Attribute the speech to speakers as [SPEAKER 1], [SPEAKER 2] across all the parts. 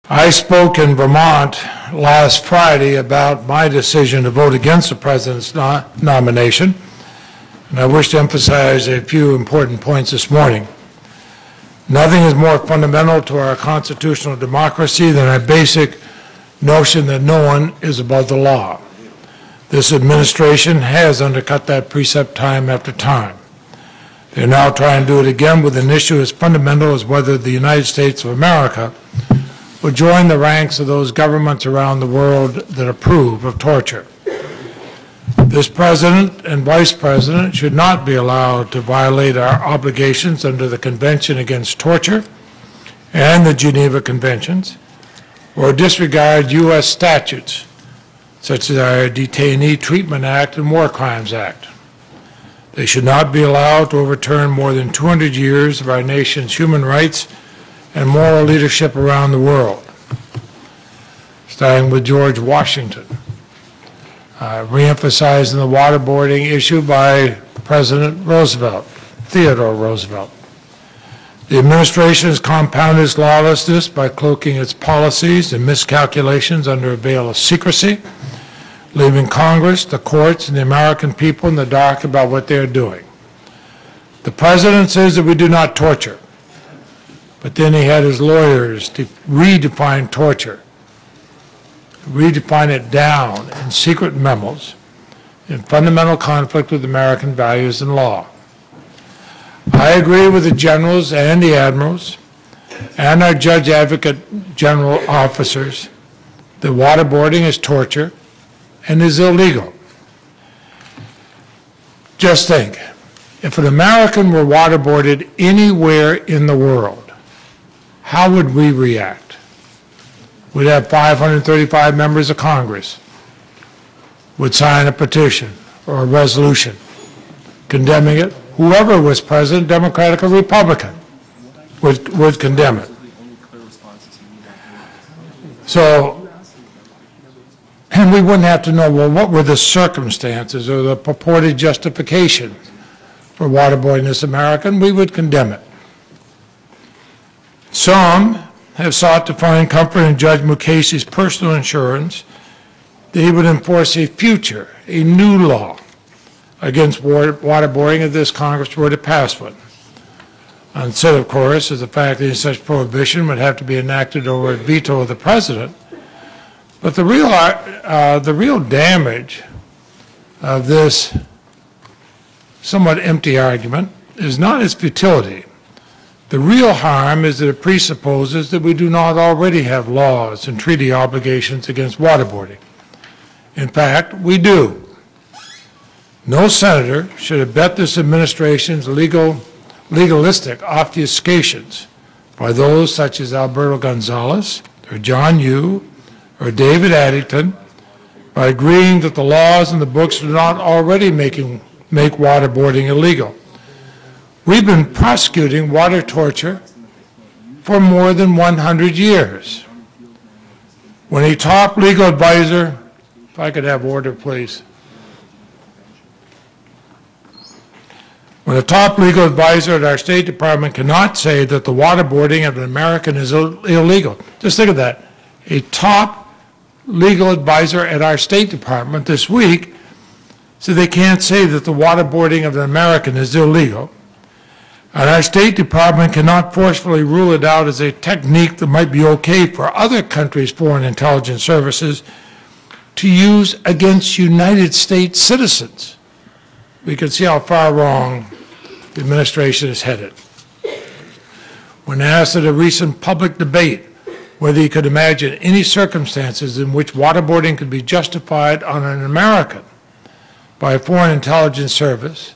[SPEAKER 1] I spoke in Vermont last Friday about my decision to vote against the President's nomination, and I wish to emphasize a few important points this morning. Nothing is more fundamental to our constitutional democracy than our basic notion that no one is above the law. This administration has undercut that precept time after time. They're now trying to do it again with an issue as fundamental as whether the United States of America would join the ranks of those governments around the world that approve of torture. This President and Vice President should not be allowed to violate our obligations under the Convention Against Torture and the Geneva Conventions, or disregard U.S. statutes such as our Detainee Treatment Act and War Crimes Act. They should not be allowed to overturn more than 200 years of our nation's human rights and moral leadership around the world, starting with George Washington, re-emphasizing the waterboarding issue by President Roosevelt, Theodore Roosevelt. The administration has compounded its lawlessness by cloaking its policies and miscalculations under a veil of secrecy, leaving Congress, the courts, and the American people in the dark about what they are doing. The President says that we do not torture, but then he had his lawyers to redefine torture, redefine it down in secret memos in fundamental conflict with American values and law. I agree with the generals and the admirals and our judge advocate general officers that waterboarding is torture and is illegal. Just think, if an American were waterboarded anywhere in the world, how would we react? We'd have 535 members of Congress would sign a petition or a resolution condemning it. Whoever was president, Democratic or Republican, would condemn it. So, and we wouldn't have to know, well, what were the circumstances or the purported justification for waterboarding this American? We would condemn it. Some have sought to find comfort in Judge MUKASEY's personal assurance that he would enforce a future, a new law against waterboarding if this Congress were to pass one. Unsaid, of course, is the fact that such prohibition would have to be enacted over a veto of the President. But the real damage of this somewhat empty argument is not its futility. The real harm is that it presupposes that we do not already have laws and treaty obligations against waterboarding. In fact, we do. No senator should abet this administration's legalistic obfuscations by those such as Alberto Gonzales or John Yoo or David Addington by agreeing that the laws in the books do not already make waterboarding illegal. We've been prosecuting water torture for more than 100 years. When a top legal advisor, if I could have order, please. When a top legal advisor at our State Department cannot say that the waterboarding of an American is illegal. Just think of that. A top legal advisor at our State Department this week said they can't say that the waterboarding of an American is illegal. And our State Department cannot forcefully rule it out as a technique that might be okay for other countries' foreign intelligence services to use against United States citizens. We can see how far wrong the administration is headed. When asked at a recent public debate whether he could imagine any circumstances in which waterboarding could be justified on an American by a foreign intelligence service,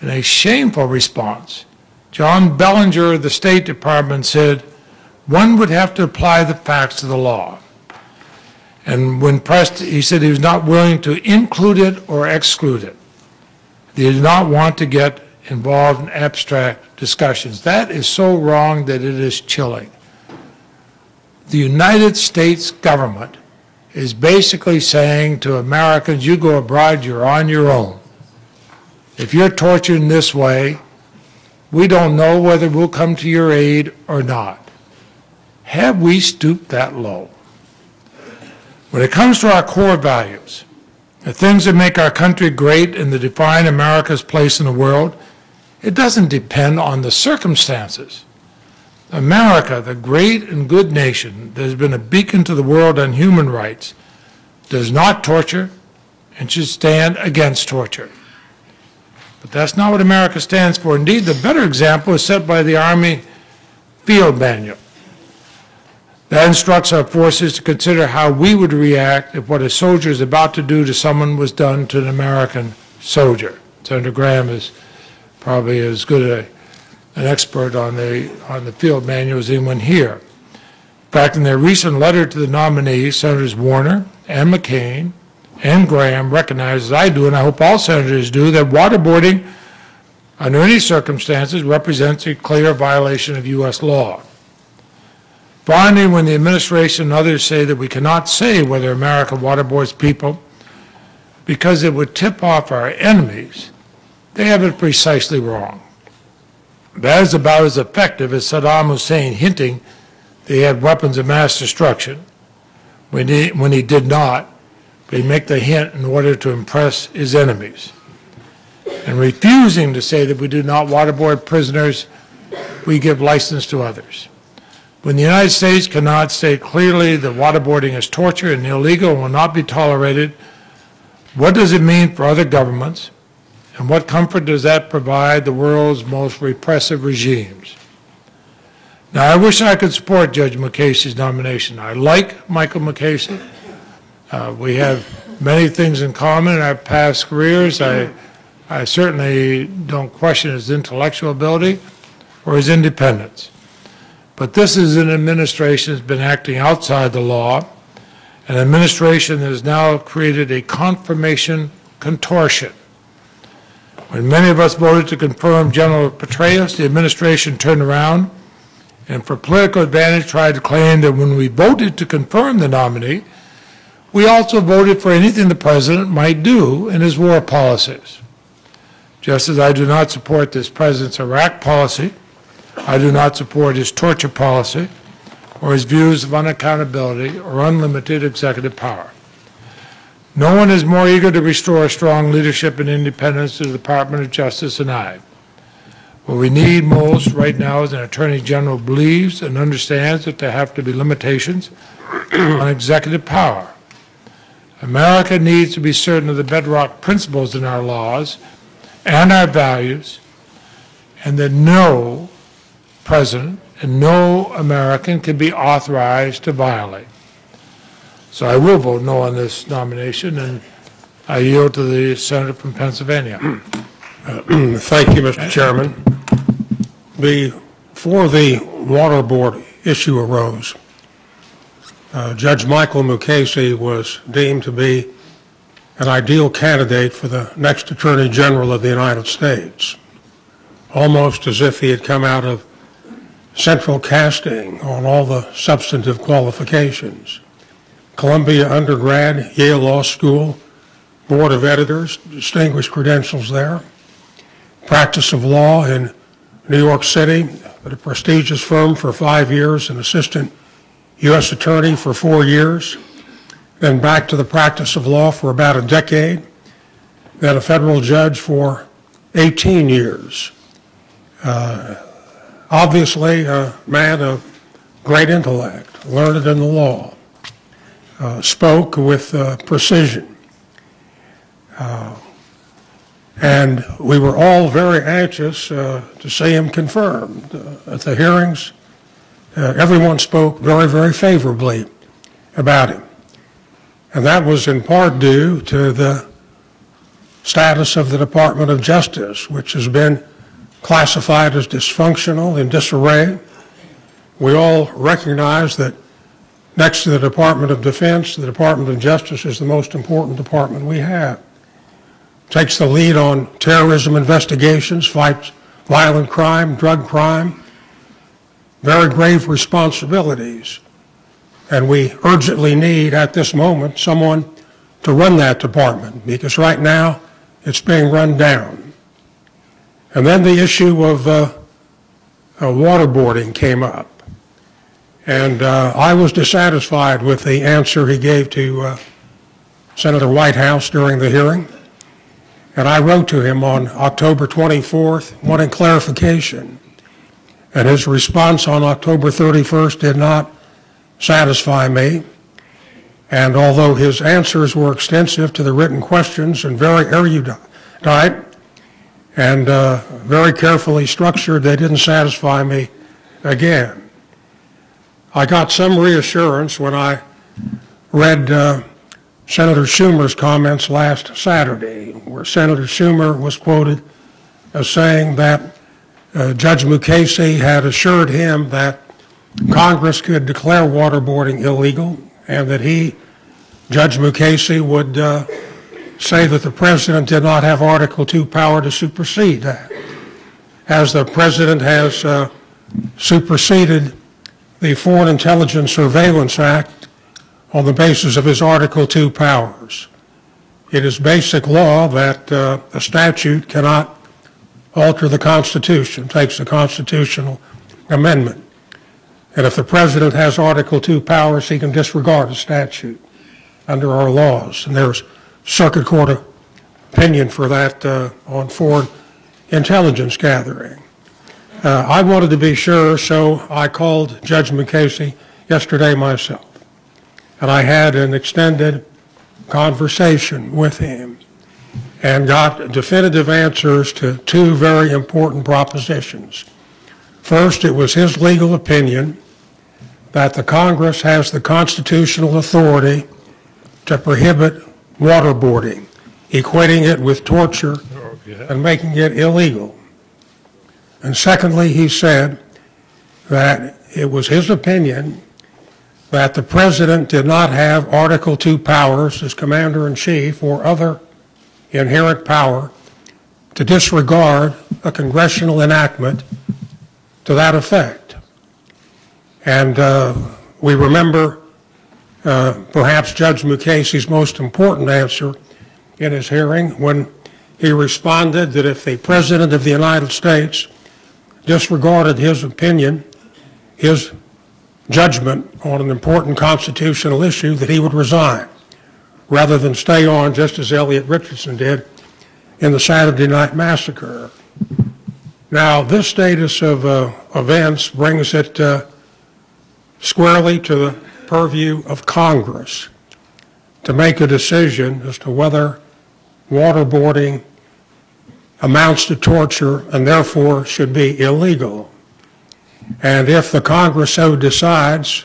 [SPEAKER 1] in a shameful response, John Bellinger of the State Department said, one would have to apply the facts of the law. And when pressed, he said he was not willing to include it or exclude it. He did not want to get involved in abstract discussions. That is so wrong that it is chilling. The United States government is basically saying to Americans, you go abroad, you're on your own. If you're tortured in this way, we don't know whether we'll come to your aid or not. Have we stooped that low? When it comes to our core values, the things that make our country great and that define America's place in the world, it doesn't depend on the circumstances. America, the great and good nation that has been a beacon to the world on human rights, does not torture and should stand against torture. But that's not what America stands for. Indeed, the better example is set by the Army Field Manual. That instructs our forces to consider how we would react if what a soldier is about to do to someone was done to an American soldier. Senator Graham is probably as good an expert on the field manual as anyone here. In fact, in their recent letter to the nominees, Senators Warner and McCain and Graham recognize, as I do, and I hope all senators do, that waterboarding under any circumstances represents a clear violation of U.S. law. Finally, when the administration and others say that we cannot say whether America waterboards people because it would tip off our enemies, they have it precisely wrong. That is about as effective as Saddam Hussein hinting that he had weapons of mass destruction when he did not, but he make the hint in order to impress his enemies. And refusing to say that we do not waterboard prisoners, we give license to others. When the United States cannot say clearly that waterboarding is torture and illegal and will not be tolerated, what does it mean for other governments? And what comfort does that provide the world's most repressive regimes? Now, I wish I could support Judge MUKASEY's nomination. I like Michael MUKASEY. We have many things in common in our past careers. I certainly don't question his intellectual ability or his independence. But this is an administration that's been acting outside the law, an administration that has now created a confirmation contortion. When many of us voted to confirm General Petraeus, the administration turned around and for political advantage tried to claim that when we voted to confirm the nominee, we also voted for anything the President might do in his war policies. Just as I do not support this President's Iraq policy, I do not support his torture policy or his views of unaccountability or unlimited executive power. No one is more eager to restore strong leadership and independence to the Department of Justice than I. What we need most right now is an Attorney General who believes and understands that there have to be limitations on executive power. America needs to be certain of the bedrock principles in our laws and our values, and that no President and no American can be authorized to violate. So I will vote no on this nomination, and I yield to the Senator from Pennsylvania.
[SPEAKER 2] Thank you, Mr. Chairman. Before the water board issue arose, Judge Michael MUKASEY was deemed to be an ideal candidate for the next Attorney General of the United States, almost as if he had come out of central casting on all the substantive qualifications. Columbia undergrad, Yale Law School, Board of Editors, distinguished credentials there. Practice of law in New York City at a prestigious firm for 5 years, an assistant U.S. attorney for 4 years, then back to the practice of law for about a decade, then a federal judge for 18 years. Obviously a man of great intellect, learned in the law, spoke with precision. And we were all very anxious to see him confirmed. At the hearings, everyone spoke very, very favorably about him. And that was in part due to the status of the Department of Justice, which has been classified as dysfunctional and disarray. We all recognize that next to the Department of Defense, the Department of Justice is the most important department we have. Takes the lead on terrorism investigations, fights violent crime, drug crime, very grave responsibilities. And we urgently need, at this moment, someone to run that department, because right now it's being run down. And then the issue of waterboarding came up. And I was dissatisfied with the answer he gave to Senator Whitehouse during the hearing. And I wrote to him on October 24th wanting clarification. And his response on October 31st did not satisfy me. And although his answers were extensive to the written questions and very erudite and very carefully structured, they didn't satisfy me again. I got some reassurance when I read Senator Schumer's comments last Saturday, where Senator Schumer was quoted as saying that Judge MUKASEY had assured him that Congress could declare waterboarding illegal, and that he, Judge MUKASEY, would say that the President did not have Article II power to supersede that, as the President has superseded the Foreign Intelligence Surveillance Act on the basis of his Article II powers. It is basic law that a statute cannot alter the Constitution, takes a constitutional amendment. And if the President has Article II powers, he can disregard a statute under our laws. And there's Circuit Court opinion for that on foreign intelligence gathering. I wanted to be sure, so I called Judge MUKASEY yesterday myself. And I had an extended conversation with him and got definitive answers to two very important propositions. First, it was his legal opinion that the Congress has the constitutional authority to prohibit waterboarding, equating it with torture and making it illegal. And secondly, he said that it was his opinion that the President did not have Article II powers as Commander-in-Chief or other inherent power to disregard a congressional enactment to that effect. And we remember perhaps Judge MUKASEY's most important answer in his hearing when he responded that if the President of the United States disregarded his opinion, his judgment on an important constitutional issue, that he would resign rather than stay on, just as Elliot Richardson did in the Saturday Night Massacre. Now, this status of events brings it squarely to the purview of Congress to make a decision as to whether waterboarding amounts to torture and therefore should be illegal. And if the Congress so decides,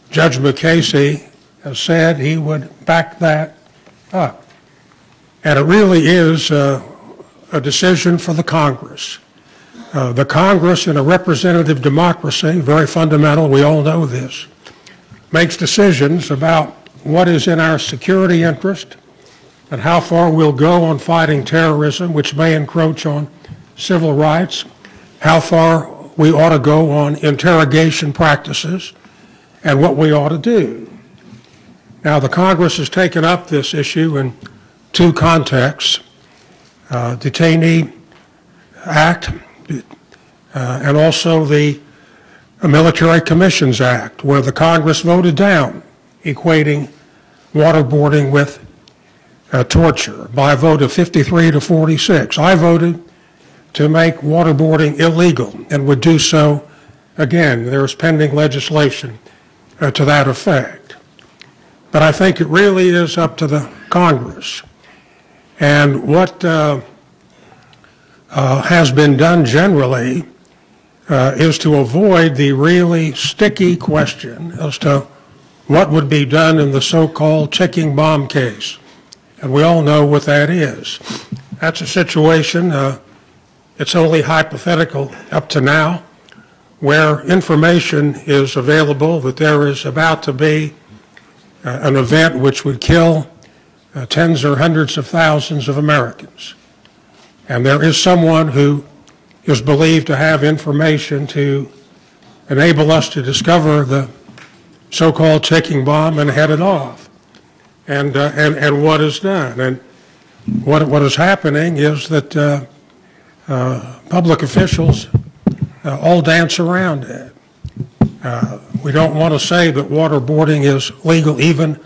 [SPEAKER 2] Judge MUKASEY has said he would back that up. And it really is a decision for the Congress. The Congress in a representative democracy, very fundamental, we all know this, makes decisions about what is in our security interest and how far we'll go on fighting terrorism, which may encroach on civil rights, how far we ought to go on interrogation practices, and what we ought to do. Now, the Congress has taken up this issue in two contexts, Detainee Act and also the Military Commissions Act, where the Congress voted down equating waterboarding with torture by a vote of 53 to 46. I voted to make waterboarding illegal and would do so again. There is pending legislation to that effect. But I think it really is up to the Congress. And what has been done generally is to avoid the really sticky question as to what would be done in the so-called ticking bomb case. And we all know what that is. That's a situation, it's only hypothetical up to now, where information is available that there is about to be an event which would kill tens or hundreds of thousands of Americans. And there is someone who is believed to have information to enable us to discover the so-called ticking bomb and head it off. And what is done. And what is happening is that public officials all dance around it. We don't want to say that waterboarding is legal even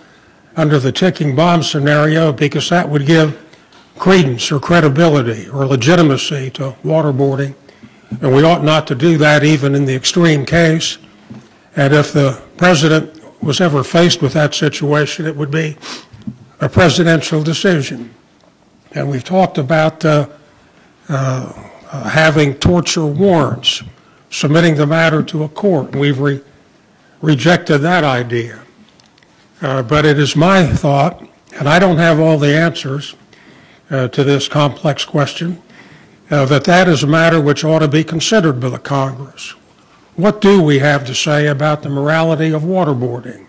[SPEAKER 2] under the ticking bomb scenario, because that would give credence or credibility or legitimacy to waterboarding, and we ought not to do that even in the extreme case. And if the president was ever faced with that situation, it would be a presidential decision. And we've talked about having torture warrants, submitting the matter to a court. We've rejected that idea. But it is my thought, and I don't have all the answers to this complex question, that is a matter which ought to be considered by the Congress. What do we have to say about the morality of waterboarding?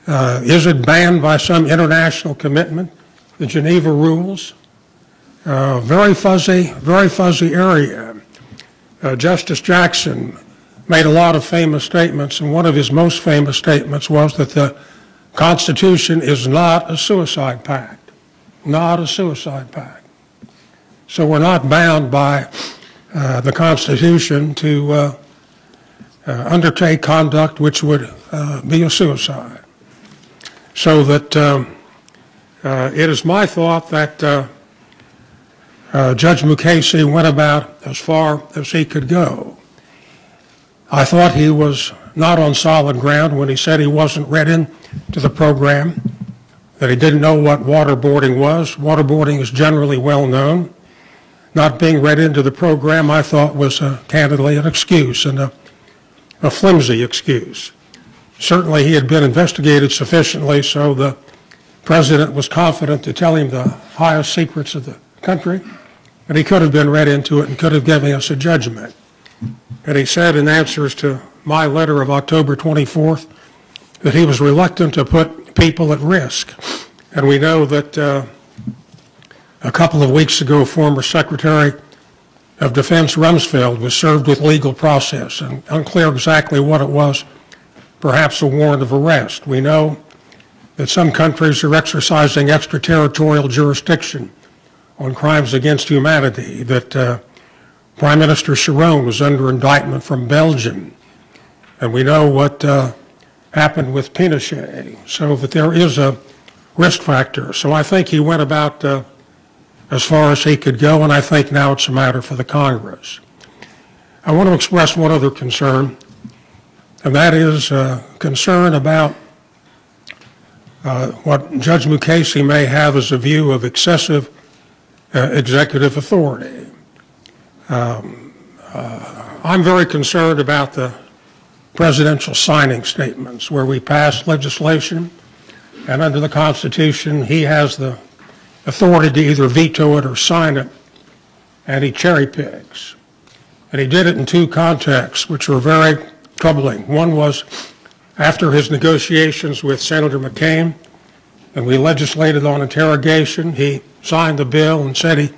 [SPEAKER 2] Is it banned by some international commitment, the Geneva Rules? Very fuzzy area. Justice Jackson made a lot of famous statements, and one of his most famous statements was that the Constitution is not a suicide pact, not a suicide pact. So we're not bound by the Constitution to undertake conduct which would be a suicide. So that it is my thought that Judge MUKASEY went about as far as he could go. I thought he was not on solid ground when he said he wasn't read into the program, that he didn't know what waterboarding was. Waterboarding is generally well known. Not being read into the program, I thought, was candidly an excuse, and a flimsy excuse. Certainly he had been investigated sufficiently so the president was confident to tell him the highest secrets of the country, and he could have been read into it and could have given us a judgment. And he said in answers to my letter of October 24th that he was reluctant to put people at risk. And we know that a couple of weeks ago, former Secretary of Defense Rumsfeld was served with legal process, and unclear exactly what it was, perhaps a warrant of arrest. We know that some countries are exercising extraterritorial jurisdiction on crimes against humanity, that Prime Minister Sharon was under indictment from Belgium, and we know what happened with Pinochet, so that there is a risk factor. So I think he went about as far as he could go, and I think now it's a matter for the Congress. I want to express one other concern, and that is concern about what Judge MUKASEY may have as a view of excessive executive authority. I'm very concerned about the presidential signing statements where we pass legislation, and under the Constitution he has the authority to either veto it or sign it, and he cherry picks. And he did it in two contexts which were very troubling. One was after his negotiations with Senator McCain, and we legislated on interrogation. He signed the bill and said he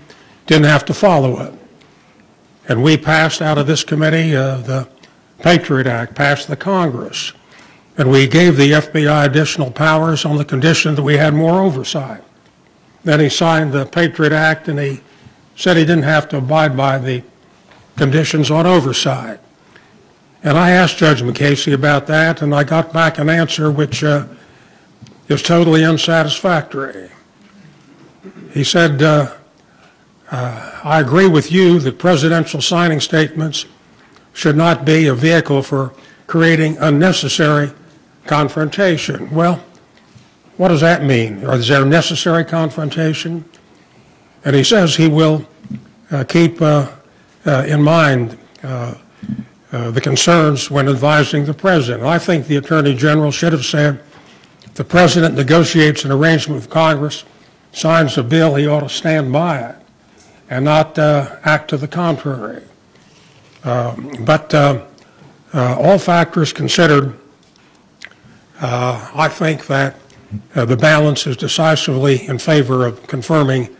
[SPEAKER 2] didn't have to follow it. And we passed out of this committee the Patriot Act, passed the Congress, and we gave the FBI additional powers on the condition that we had more oversight. Then he signed the Patriot Act, and he said he didn't have to abide by the conditions on oversight. And I asked Judge MUKASEY about that, and I got back an answer which is totally unsatisfactory. He said, I agree with you that presidential signing statements should not be a vehicle for creating unnecessary confrontation. Well, what does that mean? Is there necessary confrontation? And he says he will keep in mind the concerns when advising the president. I think the Attorney General should have said, if the president negotiates an arrangement with Congress, signs a bill, he ought to stand by it and not act to the contrary. But all factors considered, I think that the balance is decisively in favor of confirming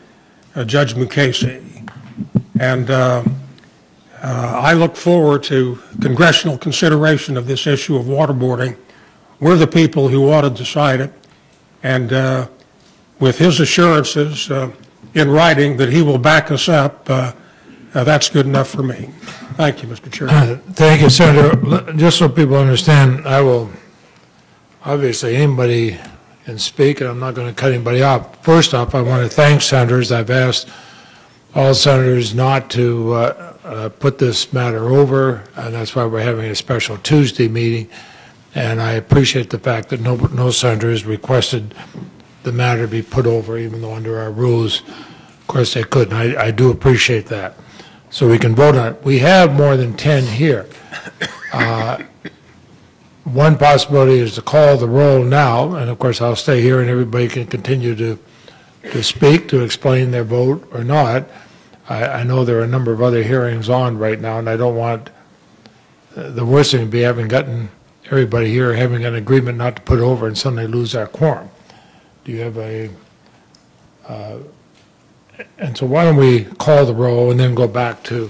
[SPEAKER 2] Judge MUKASEY. And I look forward to congressional consideration of this issue of waterboarding. We're the people who ought to decide it. And with his assurances in writing that he will back us up that's good enough for me. Thank you, Mr. Chairman.
[SPEAKER 1] Thank you, Senator. Just so people understand, I will, obviously, anybody can speak, and I'm not going to cut anybody off. First off, I want to thank senators. I've asked all senators not to put this matter over, and that's why we're having a special Tuesday meeting. And I appreciate the fact that no senators requested the matter be put over, even though under our rules, of course, they couldn't. I do appreciate that. So we can vote on it. We have more than 10 here. One possibility is to call the roll now, and of course I'll stay here and everybody can continue to speak, to explain their vote or not. I know there are a number of other hearings on right now, and I don't want, the worst thing to be having gotten everybody here, having an agreement not to put it over and suddenly lose our quorum. Do you have a, and so why don't we call the roll and then go back to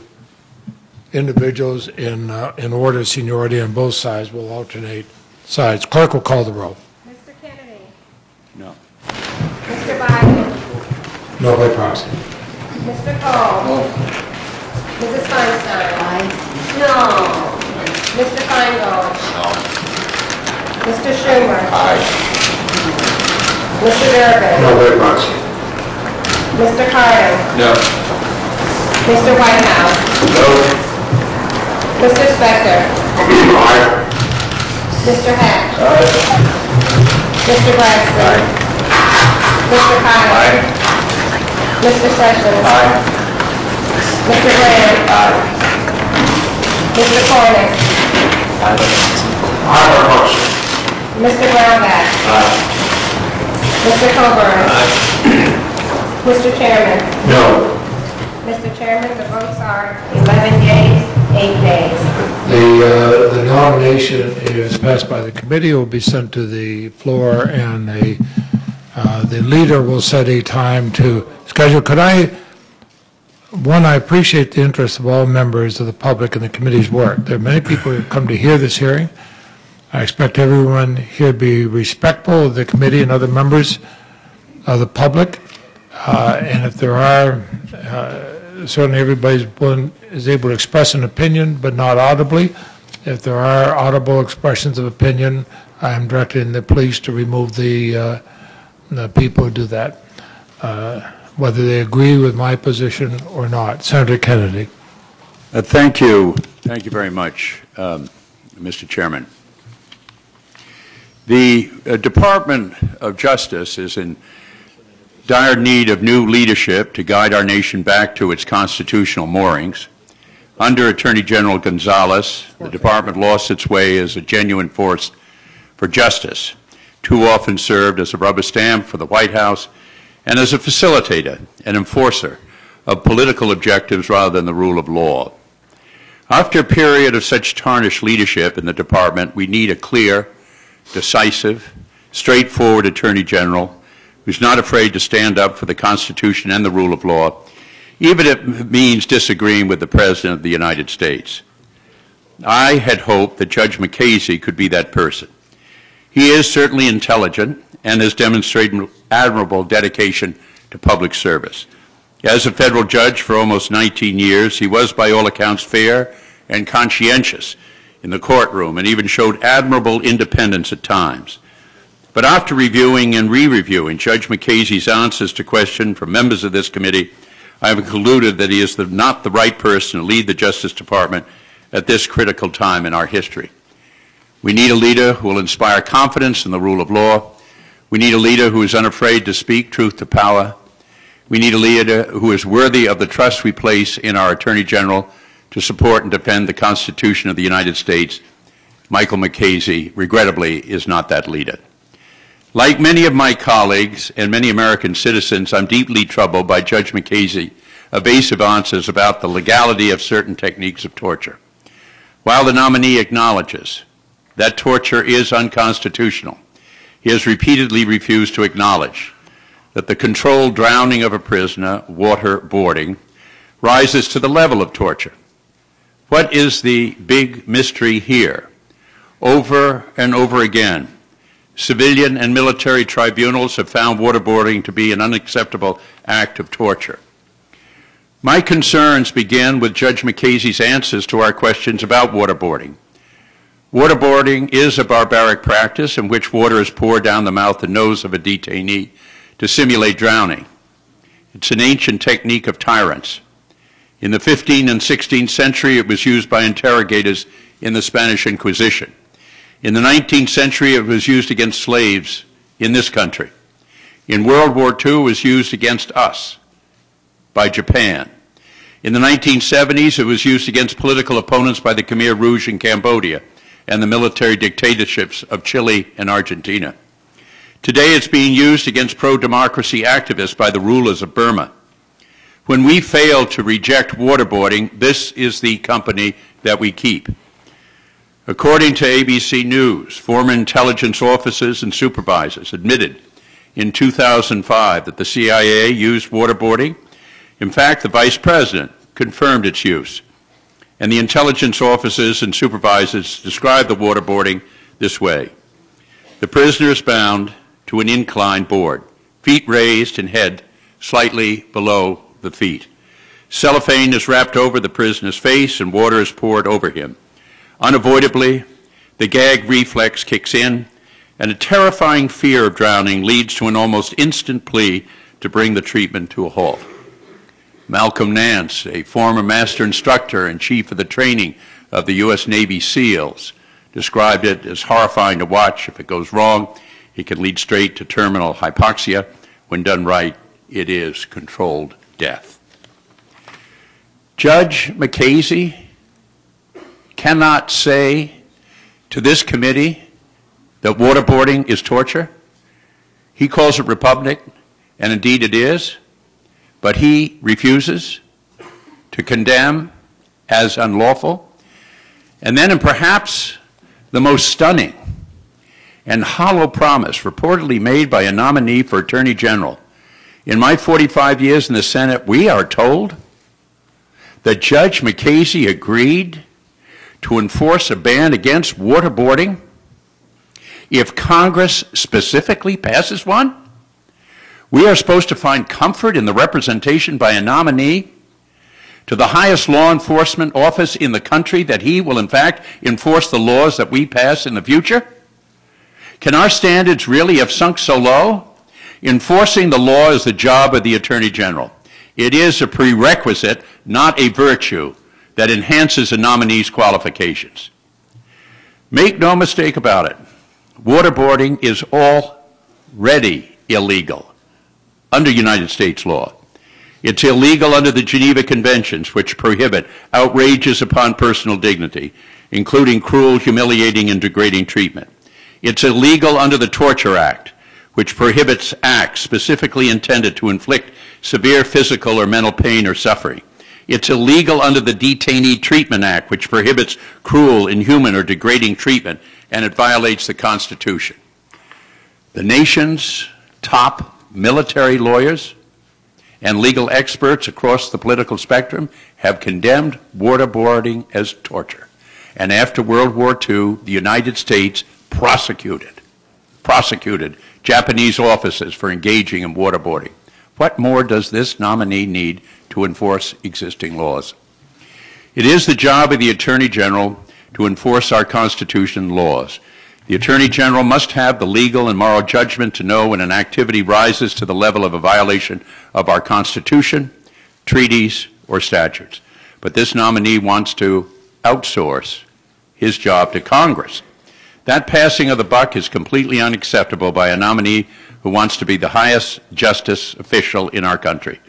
[SPEAKER 1] individuals in order, seniority on both sides. We'll alternate sides. Clerk will call the roll.
[SPEAKER 3] Mr. Kennedy?
[SPEAKER 4] No.
[SPEAKER 3] Mr. Biden?
[SPEAKER 1] No by proxy.
[SPEAKER 3] Mr. Cole? No. Mrs. Feinstein? Aye. No. Mr. Feingold?
[SPEAKER 4] No.
[SPEAKER 3] Mr. Schumer?
[SPEAKER 4] Aye.
[SPEAKER 3] Mr. Durbin?
[SPEAKER 4] No by proxy.
[SPEAKER 3] Mr. Carter?
[SPEAKER 4] No.
[SPEAKER 3] Mr. Whitehouse?
[SPEAKER 4] No.
[SPEAKER 3] Mr. Spector?
[SPEAKER 4] Aye.
[SPEAKER 3] Mr. Hatch?
[SPEAKER 4] Aye.
[SPEAKER 3] Mr. Braxton? Mr. Kyler? Mr. Sessions?
[SPEAKER 4] Aye.
[SPEAKER 3] Mr. Graham?
[SPEAKER 4] Aye.
[SPEAKER 3] Mr. Cornick?
[SPEAKER 4] Aye by proxy.
[SPEAKER 3] Mr. Brownback?
[SPEAKER 4] Aye.
[SPEAKER 3] Mr. Coburn?
[SPEAKER 4] Aye.
[SPEAKER 3] Mr. Chairman?
[SPEAKER 4] No.
[SPEAKER 3] Mr. Chairman, the votes are 11 yeas, 8 nays.
[SPEAKER 1] The nomination is passed by the committee, will be sent to the floor, and the leader will set a time to schedule. Could I, one, I appreciate the interest of all members of the public in the committee's work. There are many people who have come to hear this hearing. I expect everyone here to be respectful of the committee and other members of the public. And if there are, certainly everybody is able to express an opinion, but not audibly. If there are audible expressions of opinion, I am directing the police to remove the people who do that, whether they agree with my position or not. Senator Kennedy.
[SPEAKER 4] Thank you. Thank you very much, Mr. Chairman. The Department of Justice is in dire need of new leadership to guide our nation back to its constitutional moorings. Under Attorney General Gonzalez, the department lost its way as a genuine force for justice, too often served as a rubber stamp for the White House and as a facilitator and enforcer of political objectives rather than the rule of law. After a period of such tarnished leadership in the department, we need a clear, decisive, straightforward Attorney General who's not afraid to stand up for the Constitution and the rule of law, even if it means disagreeing with the President of the United States. I had hoped that Judge MUKASEY could be that person. He is certainly intelligent and has demonstrated admirable dedication to public service. As a federal judge for almost 19 years, he was by all accounts fair and conscientious in the courtroom and even showed admirable independence at times. But after reviewing and re-reviewing Judge MUKASEY's answers to questions from members of this committee, I have concluded that he is not the right person to lead the Justice Department at this critical time in our history. We need a leader who will inspire confidence in the rule of law. We need a leader who is unafraid to speak truth to power. We need a leader who is worthy of the trust we place in our Attorney General to support and defend the Constitution of the United States. Michael MUKASEY, regrettably, is not that leader. Like many of my colleagues and many American citizens, I'm deeply troubled by Judge MUKASEY's evasive answers about the legality of certain techniques of torture. While the nominee acknowledges that torture is unconstitutional, he has repeatedly refused to acknowledge that the controlled drowning of a prisoner, waterboarding, rises to the level of torture. What is the big mystery here? Over and over again, civilian and military tribunals have found waterboarding to be an unacceptable act of torture. My concerns begin with Judge MUKASEY's answers to our questions about waterboarding. Waterboarding is a barbaric practice in which water is poured down the mouth and nose of a detainee to simulate drowning. It's an ancient technique of tyrants. In the 15th and 16th century, it was used by interrogators in the Spanish Inquisition. In the 19th century, it was used against slaves in this country. In World War II, it was used against us by Japan. In the 1970s, it was used against political opponents by the Khmer Rouge in Cambodia and the military dictatorships of Chile and Argentina. Today, it's being used against pro-democracy activists by the rulers of Burma. When we fail to reject waterboarding, this is the company that we keep. According to ABC News, former intelligence officers and supervisors admitted in 2005 that the CIA used waterboarding. In fact, the Vice President confirmed its use. And the intelligence officers and supervisors described the waterboarding this way. The prisoner is bound to an inclined board, feet raised and head slightly below the feet. Cellophane is wrapped over the prisoner's face and water is poured over him. Unavoidably, the gag reflex kicks in, and a terrifying fear of drowning leads to an almost instant plea to bring the treatment to a halt. Malcolm Nance, a former master instructor and chief of the training of the U.S. Navy SEALs, described it as horrifying to watch. If it goes wrong, it can lead straight to terminal hypoxia. When done right, it is controlled death. Judge MUKASEY cannot say to this committee that waterboarding is torture. He calls it repugnant, and indeed it is. But he refuses to condemn as unlawful. And then, in perhaps the most stunning and hollow promise reportedly made by a nominee for Attorney General, in my 45 years in the Senate, we are told that Judge MUKASEY agreed to enforce a ban against waterboarding if Congress specifically passes one. We are supposed to find comfort in the representation by a nominee to the highest law enforcement office in the country that he will, in fact, enforce the laws that we pass in the future? Can our standards really have sunk so low? Enforcing the law is the job of the Attorney General. It is a prerequisite, not a virtue, that enhances a nominee's qualifications. Make no mistake about it, waterboarding is already illegal under United States law. It's illegal under the Geneva Conventions, which prohibit outrages upon personal dignity, including cruel, humiliating, and degrading treatment. It's illegal under the Torture Act, which prohibits acts specifically intended to inflict severe physical or mental pain or suffering. It's illegal under the Detainee Treatment Act, which prohibits cruel, inhuman, or degrading treatment, and it violates the Constitution. The nation's top military lawyers and legal experts across the political spectrum have condemned waterboarding as torture. And after World War II, the United States prosecuted Japanese officers for engaging in waterboarding. What more does this nominee need to enforce existing laws? It is the job of the Attorney General to enforce our Constitution and laws. The Attorney General must have the legal and moral judgment to know when an activity rises to the level of a violation of our Constitution, treaties, or statutes. But this nominee wants to outsource his job to Congress. That passing of the buck is completely unacceptable by a nominee who wants to be the highest justice official in our country.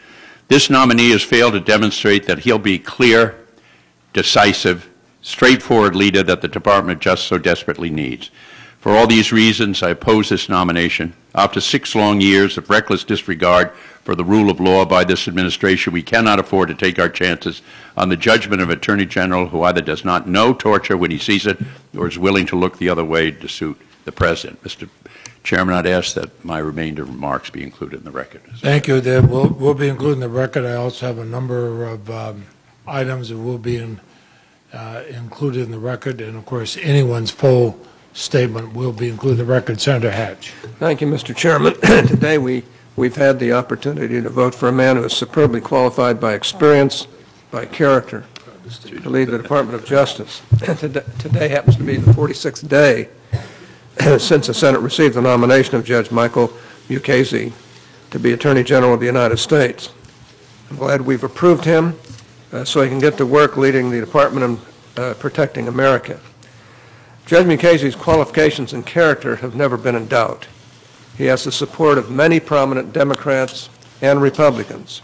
[SPEAKER 4] This nominee has failed to demonstrate that he'll be clear, decisive, straightforward leader that the Department of Justice so desperately needs. For all these reasons, I oppose this nomination. After 6 long years of reckless disregard for the rule of law by this administration, we cannot afford to take our chances on the judgment of an Attorney General who either does not know torture when he sees it or is willing to look the other way to suit the President. Mr. Chairman, I'd ask that my remainder remarks be included in the record.
[SPEAKER 1] Thank you. They will be included in the record. I also have a number of items that will be included in the record, and of course, anyone's full statement will be included in the record. Senator Hatch.
[SPEAKER 5] Thank you, Mr. Chairman. Today we we've had the opportunity to vote for a man who is superbly qualified by experience, by character, to lead the Department of Justice. Today happens to be the 46th day since the Senate received the nomination of Judge Michael MUKASEY to be Attorney General of the United States. I'm glad we've approved him so he can get to work leading the Department of Protecting America. Judge MUKASEY's qualifications and character have never been in doubt. He has the support of many prominent Democrats and Republicans.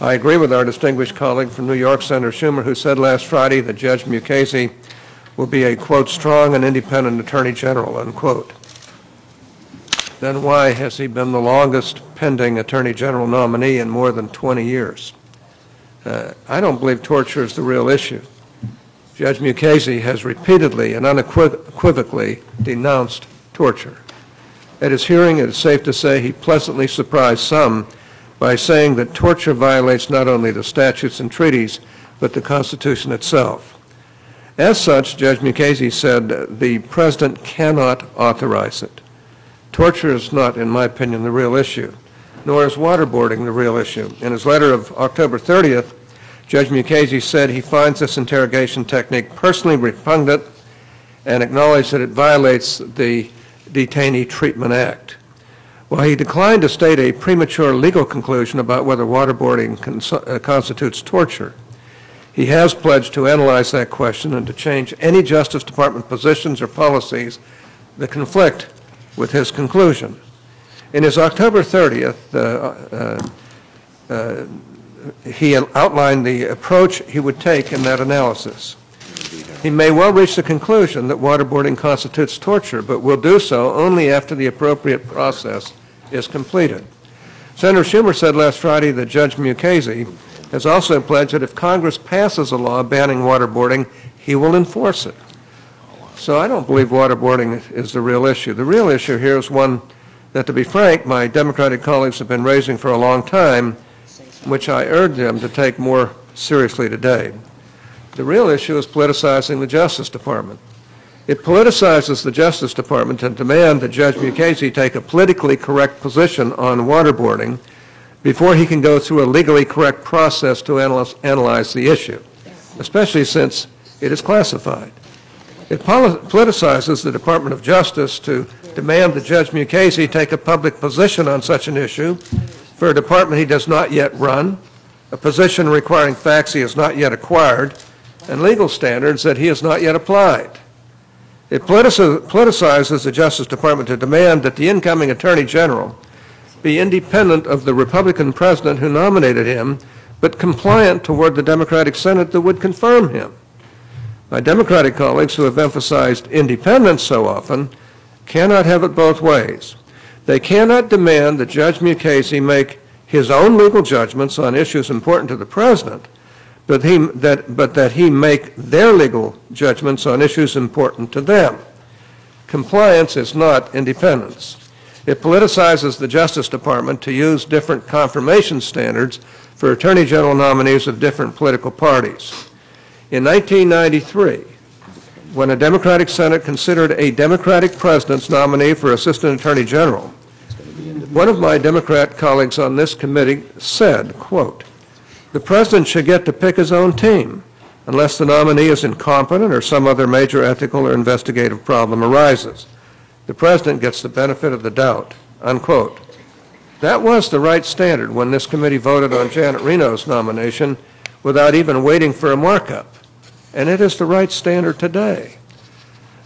[SPEAKER 5] I agree with our distinguished colleague from New York, Senator Schumer, who said last Friday that Judge MUKASEY will be a, quote, strong and independent Attorney General, unquote. Then why has he been the longest pending Attorney General nominee in more than 20 years? I don't believe torture is the real issue. Judge MUKASEY has repeatedly and unequivocally denounced torture. At his hearing, it is safe to say he pleasantly surprised some by saying that torture violates not only the statutes and treaties, but the Constitution itself. As such, Judge MUKASEY said the President cannot authorize it. Torture is not, in my opinion, the real issue, nor is waterboarding the real issue. In his letter of October 30th, Judge MUKASEY said he finds this interrogation technique personally repugnant and acknowledged that it violates the Detainee Treatment Act. While he declined to state a premature legal conclusion about whether waterboarding constitutes torture, he has pledged to analyze that question and to change any Justice Department positions or policies that conflict with his conclusion. In his October 30th, he outlined the approach he would take in that analysis. He may well reach the conclusion that waterboarding constitutes torture, but will do so only after the appropriate process is completed. Senator Schumer said last Friday that Judge MUKASEY has also pledged that if Congress passes a law banning waterboarding, he will enforce it. So I don't believe waterboarding is the real issue. The real issue here is one that, to be frank, my Democratic colleagues have been raising for a long time, which I urge them to take more seriously today. The real issue is politicizing the Justice Department. It politicizes the Justice Department to demand that Judge MUKASEY take a politically correct position on waterboarding before he can go through a legally correct process to analyze the issue, especially since it is classified. It politicizes the Department of Justice to demand that Judge MUKASEY take a public position on such an issue for a department he does not yet run, a position requiring facts he has not yet acquired, and legal standards that he has not yet applied. It politicizes the Justice Department to demand that the incoming Attorney General be independent of the Republican president who nominated him, but compliant toward the Democratic Senate that would confirm him. My Democratic colleagues who have emphasized independence so often cannot have it both ways. They cannot demand that Judge MUKASEY make his own legal judgments on issues important to the president, but that he make their legal judgments on issues important to them. Compliance is not independence. It politicizes the Justice Department to use different confirmation standards for Attorney General nominees of different political parties. In 1993, when a Democratic Senate considered a Democratic president's nominee for Assistant Attorney General, one of my Democrat colleagues on this committee said, quote, "The president should get to pick his own team unless the nominee is incompetent or some other major ethical or investigative problem arises. The president gets the benefit of the doubt," unquote. That was the right standard when this committee voted on Janet Reno's nomination without even waiting for a markup. And it is the right standard today.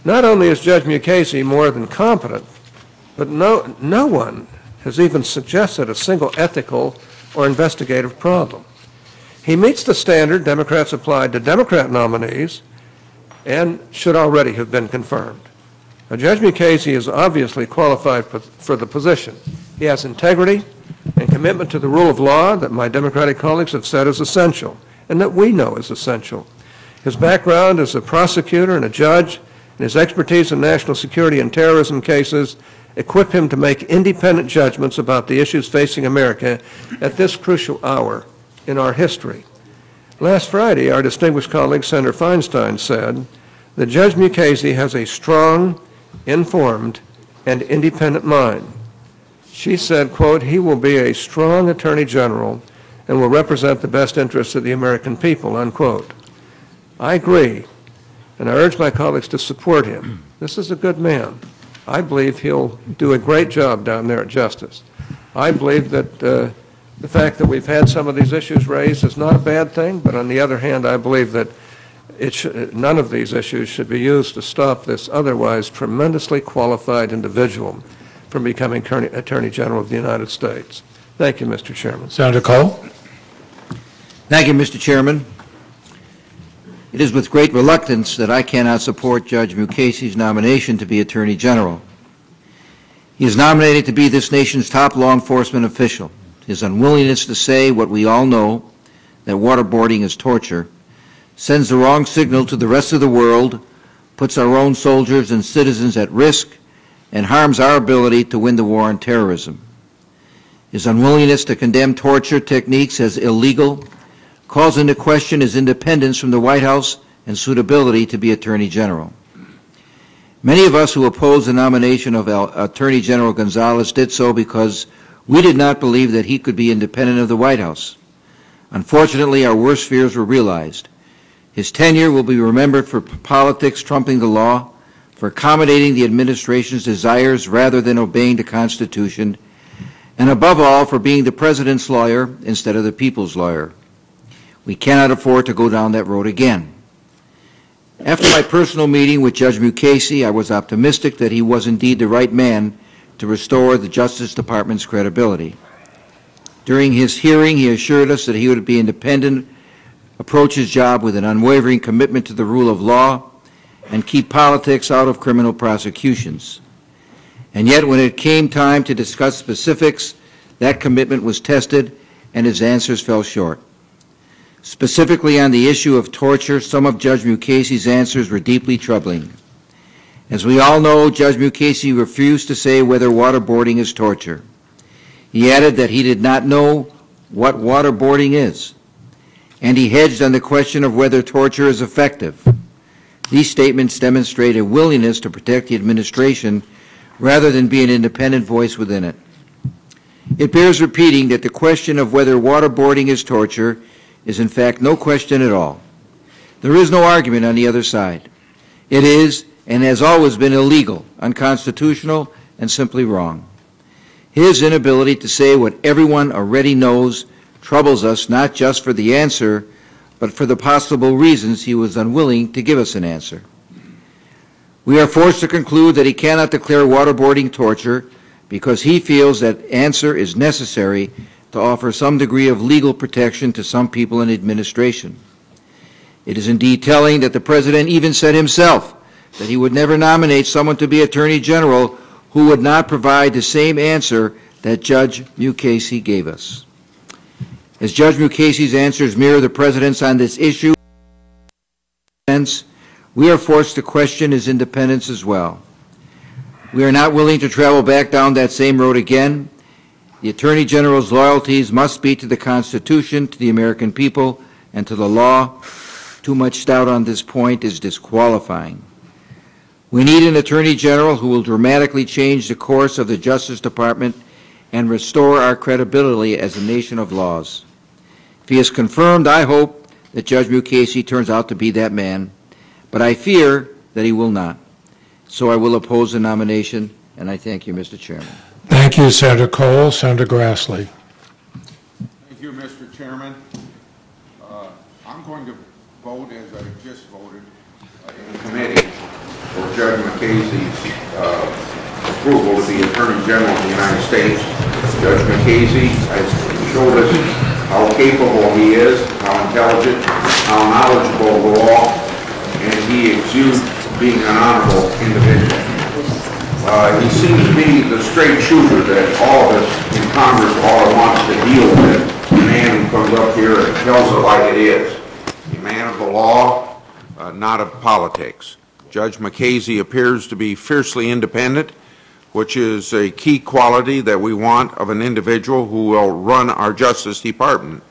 [SPEAKER 5] Not only is Judge MUKASEY more than competent, but no one has even suggested a single ethical or investigative problem. He meets the standard Democrats applied to Democrat nominees and should already have been confirmed. Now, Judge MUKASEY is obviously qualified for the position. He has integrity and commitment to the rule of law that my Democratic colleagues have said is essential and that we know is essential. His background as a prosecutor and a judge and his expertise in national security and terrorism cases equip him to make independent judgments about the issues facing America at this crucial hour in our history. Last Friday, our distinguished colleague, Senator Feinstein, said that Judge MUKASEY has a strong, informed, and independent mind. She said, quote, "He will be a strong Attorney General and will represent the best interests of the American people," unquote. I agree, and I urge my colleagues to support him. This is a good man. I believe he'll do a great job down there at Justice. I believe that the fact that we've had some of these issues raised is not a bad thing, but on the other hand, I believe that none of these issues should be used to stop this otherwise tremendously qualified individual from becoming Attorney General of the United States. Thank you, Mr. Chairman.
[SPEAKER 1] Senator Cole?
[SPEAKER 6] Thank you, Mr. Chairman. It is with great reluctance that I cannot support Judge Mukasey's nomination to be Attorney General. He is nominated to be this nation's top law enforcement official. His unwillingness to say what we all know, that waterboarding is torture, sends the wrong signal to the rest of the world, puts our own soldiers and citizens at risk, and harms our ability to win the war on terrorism. His unwillingness to condemn torture techniques as illegal calls into question his independence from the White House and suitability to be Attorney General. Many of us who opposed the nomination of Attorney General Gonzalez did so because we did not believe that he could be independent of the White House. Unfortunately, our worst fears were realized. His tenure will be remembered for politics trumping the law, for accommodating the administration's desires rather than obeying the Constitution, and above all, for being the President's lawyer instead of the people's lawyer. We cannot afford to go down that road again. After my personal meeting with Judge Mukasey, I was optimistic that he was indeed the right man to restore the Justice Department's credibility. During his hearing, he assured us that he would be independent, approach his job with an unwavering commitment to the rule of law, and keep politics out of criminal prosecutions. And yet, when it came time to discuss specifics, that commitment was tested and his answers fell short. Specifically on the issue of torture, some of Judge Mukasey's answers were deeply troubling. As we all know, Judge Mukasey refused to say whether waterboarding is torture. He added that he did not know what waterboarding is, and he hedged on the question of whether torture is effective. These statements demonstrate a willingness to protect the administration rather than be an independent voice within it. It bears repeating that the question of whether waterboarding is torture is in fact no question at all. There is no argument on the other side. It is and has always been illegal, unconstitutional, and simply wrong. His inability to say what everyone already knows troubles us not just for the answer, but for the possible reasons he was unwilling to give us an answer. We are forced to conclude that he cannot declare waterboarding torture because he feels that answer is necessary to offer some degree of legal protection to some people in administration. It is indeed telling that the President even said himself that he would never nominate someone to be Attorney General who would not provide the same answer that Judge Mukasey gave us. As Judge Mukasey's answers mirror the President's on this issue, we are forced to question his independence as well. We are not willing to travel back down that same road again. The Attorney General's loyalties must be to the Constitution, to the American people, and to the law. Too much doubt on this point is disqualifying. We need an Attorney General who will dramatically change the course of the Justice Department and restore our credibility as a nation of laws. If he is confirmed, I hope that Judge Mukasey turns out to be that man, but I fear that he will not. So I will oppose the nomination, and I thank you, Mr. Chairman.
[SPEAKER 1] Thank you, Senator Cole. Senator Grassley.
[SPEAKER 7] Thank you, Mr. Chairman. I'm going to vote as I just voted in committee for Judge Mukasey's approval to be Attorney General of the United States. Judge Mukasey has showed us how capable he is, how intelligent, how knowledgeable of the law, and he exudes being an honorable individual. He seems to be the straight shooter that all of us in Congress ought to want to deal with. A man who comes up here and tells it like it is. A man of the law, not of politics. Judge Mukasey appears to be fiercely independent, which is a key quality that we want of an individual who will run our Justice Department.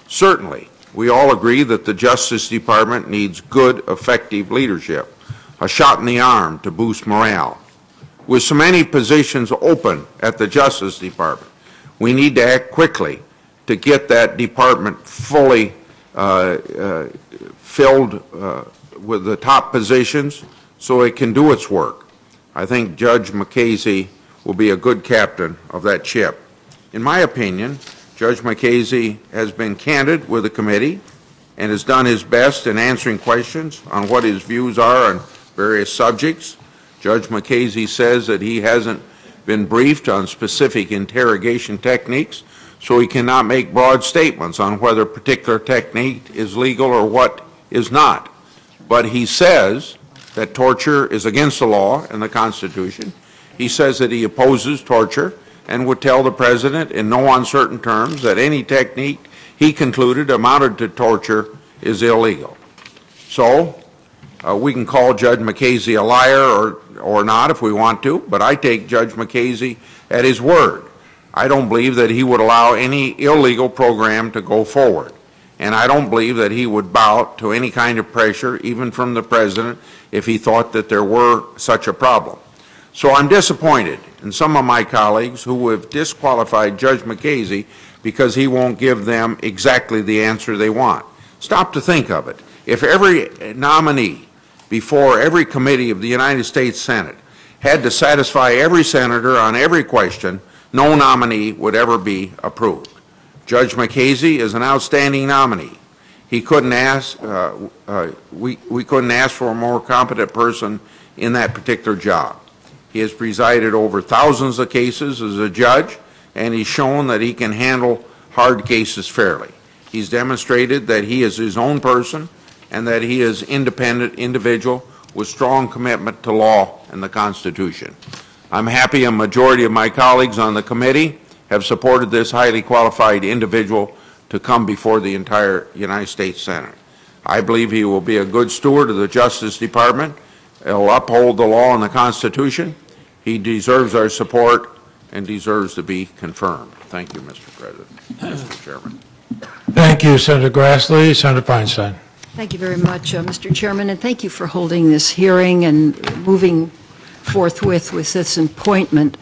[SPEAKER 7] Certainly, we all agree that the Justice Department needs good, effective leadership, a shot in the arm to boost morale. with so many positions open at the Justice Department, we need to act quickly to get that department fully filled with the top positions so it can do its work. I think Judge MUKASEY will be a good captain of that ship. In my opinion, Judge MUKASEY has been candid with the committee and has done his best in answering questions on what his views are on various subjects. Judge MUKASEY says that he hasn't been briefed on specific interrogation techniques, so he cannot make broad statements on whether a particular technique is legal or what is not. But he says that torture is against the law and the Constitution. He says that he opposes torture and would tell the President in no uncertain terms that any technique he concluded amounted to torture is illegal. So we can call Judge MUKASEY a liar or not if we want to, but I take Judge MUKASEY at his word. I don't believe that he would allow any illegal program to go forward. And I don't believe that he would bow to any kind of pressure, even from the President, if he thought that there were such a problem. So I'm disappointed in some of my colleagues who have disqualified Judge MUKASEY because he won't give them exactly the answer they want. Stop to think of it. If every nominee before every committee of the United States Senate had to satisfy every senator on every question, no nominee would ever be approved. Judge MUKASEY is an outstanding nominee. He couldn't ask, we couldn't ask for a more competent person in that particular job. He has presided over thousands of cases as a judge, and he's shown that he can handle hard cases fairly. He's demonstrated that he is his own person and that he is an independent individual with strong commitment to law and the Constitution. I'm happy a majority of my colleagues on the committee have supported this highly qualified individual to come before the entire United States Senate. I believe he will be a good steward of the Justice Department. He'll uphold the law and the Constitution. He deserves our support and deserves to be confirmed. Thank you, Mr. President, Mr. Chairman.
[SPEAKER 1] Thank you, Senator Grassley. Senator Feinstein.
[SPEAKER 8] Thank you very much, Mr. Chairman, and thank you for holding this hearing and moving forthwith with this appointment.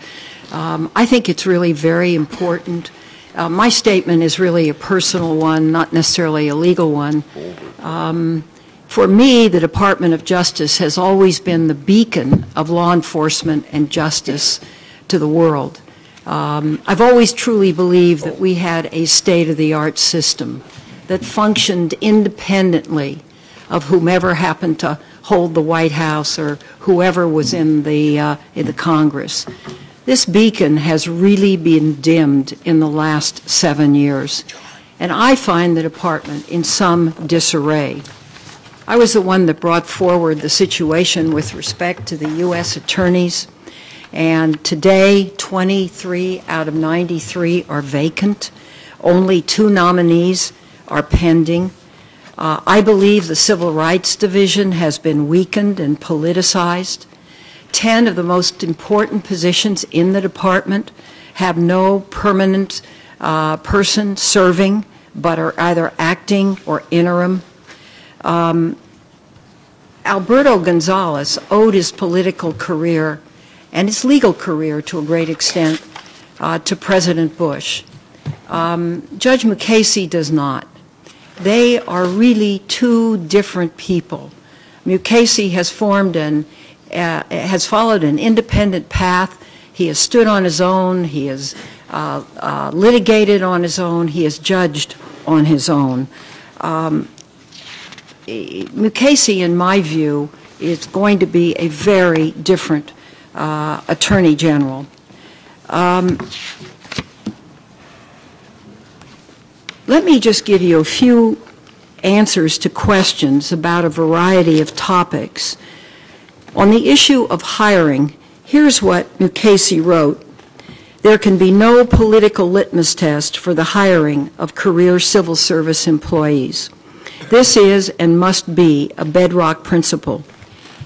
[SPEAKER 8] I think it's really very important. My statement is really a personal one, not necessarily a legal one. For me, the Department of Justice has always been the beacon of law enforcement and justice to the world. I've always truly believed that we had a state-of-the-art system that functioned independently of whomever happened to hold the White House or whoever was in the Congress. This beacon has really been dimmed in the last 7 years, and I find the department in some disarray. I was the one that brought forward the situation with respect to the U.S. attorneys, and today 23 out of 93 are vacant. Only 2 nominees are pending. I believe the Civil Rights Division has been weakened and politicized. 10 of the most important positions in the department have no permanent person serving, but are either acting or interim. Alberto Gonzales owed his political career and his legal career to a great extent to President Bush. Judge MUKASEY does not. They are really 2 different people. MUKASEY has formed has followed an independent path. He has stood on his own. He has litigated on his own. He has judged on his own. MUKASEY, in my view, is going to be a very different Attorney General. Let me just give you a few answers to questions about a variety of topics. On the issue of hiring, here's what MUKASEY wrote. There can be no political litmus test for the hiring of career civil service employees. This is and must be a bedrock principle.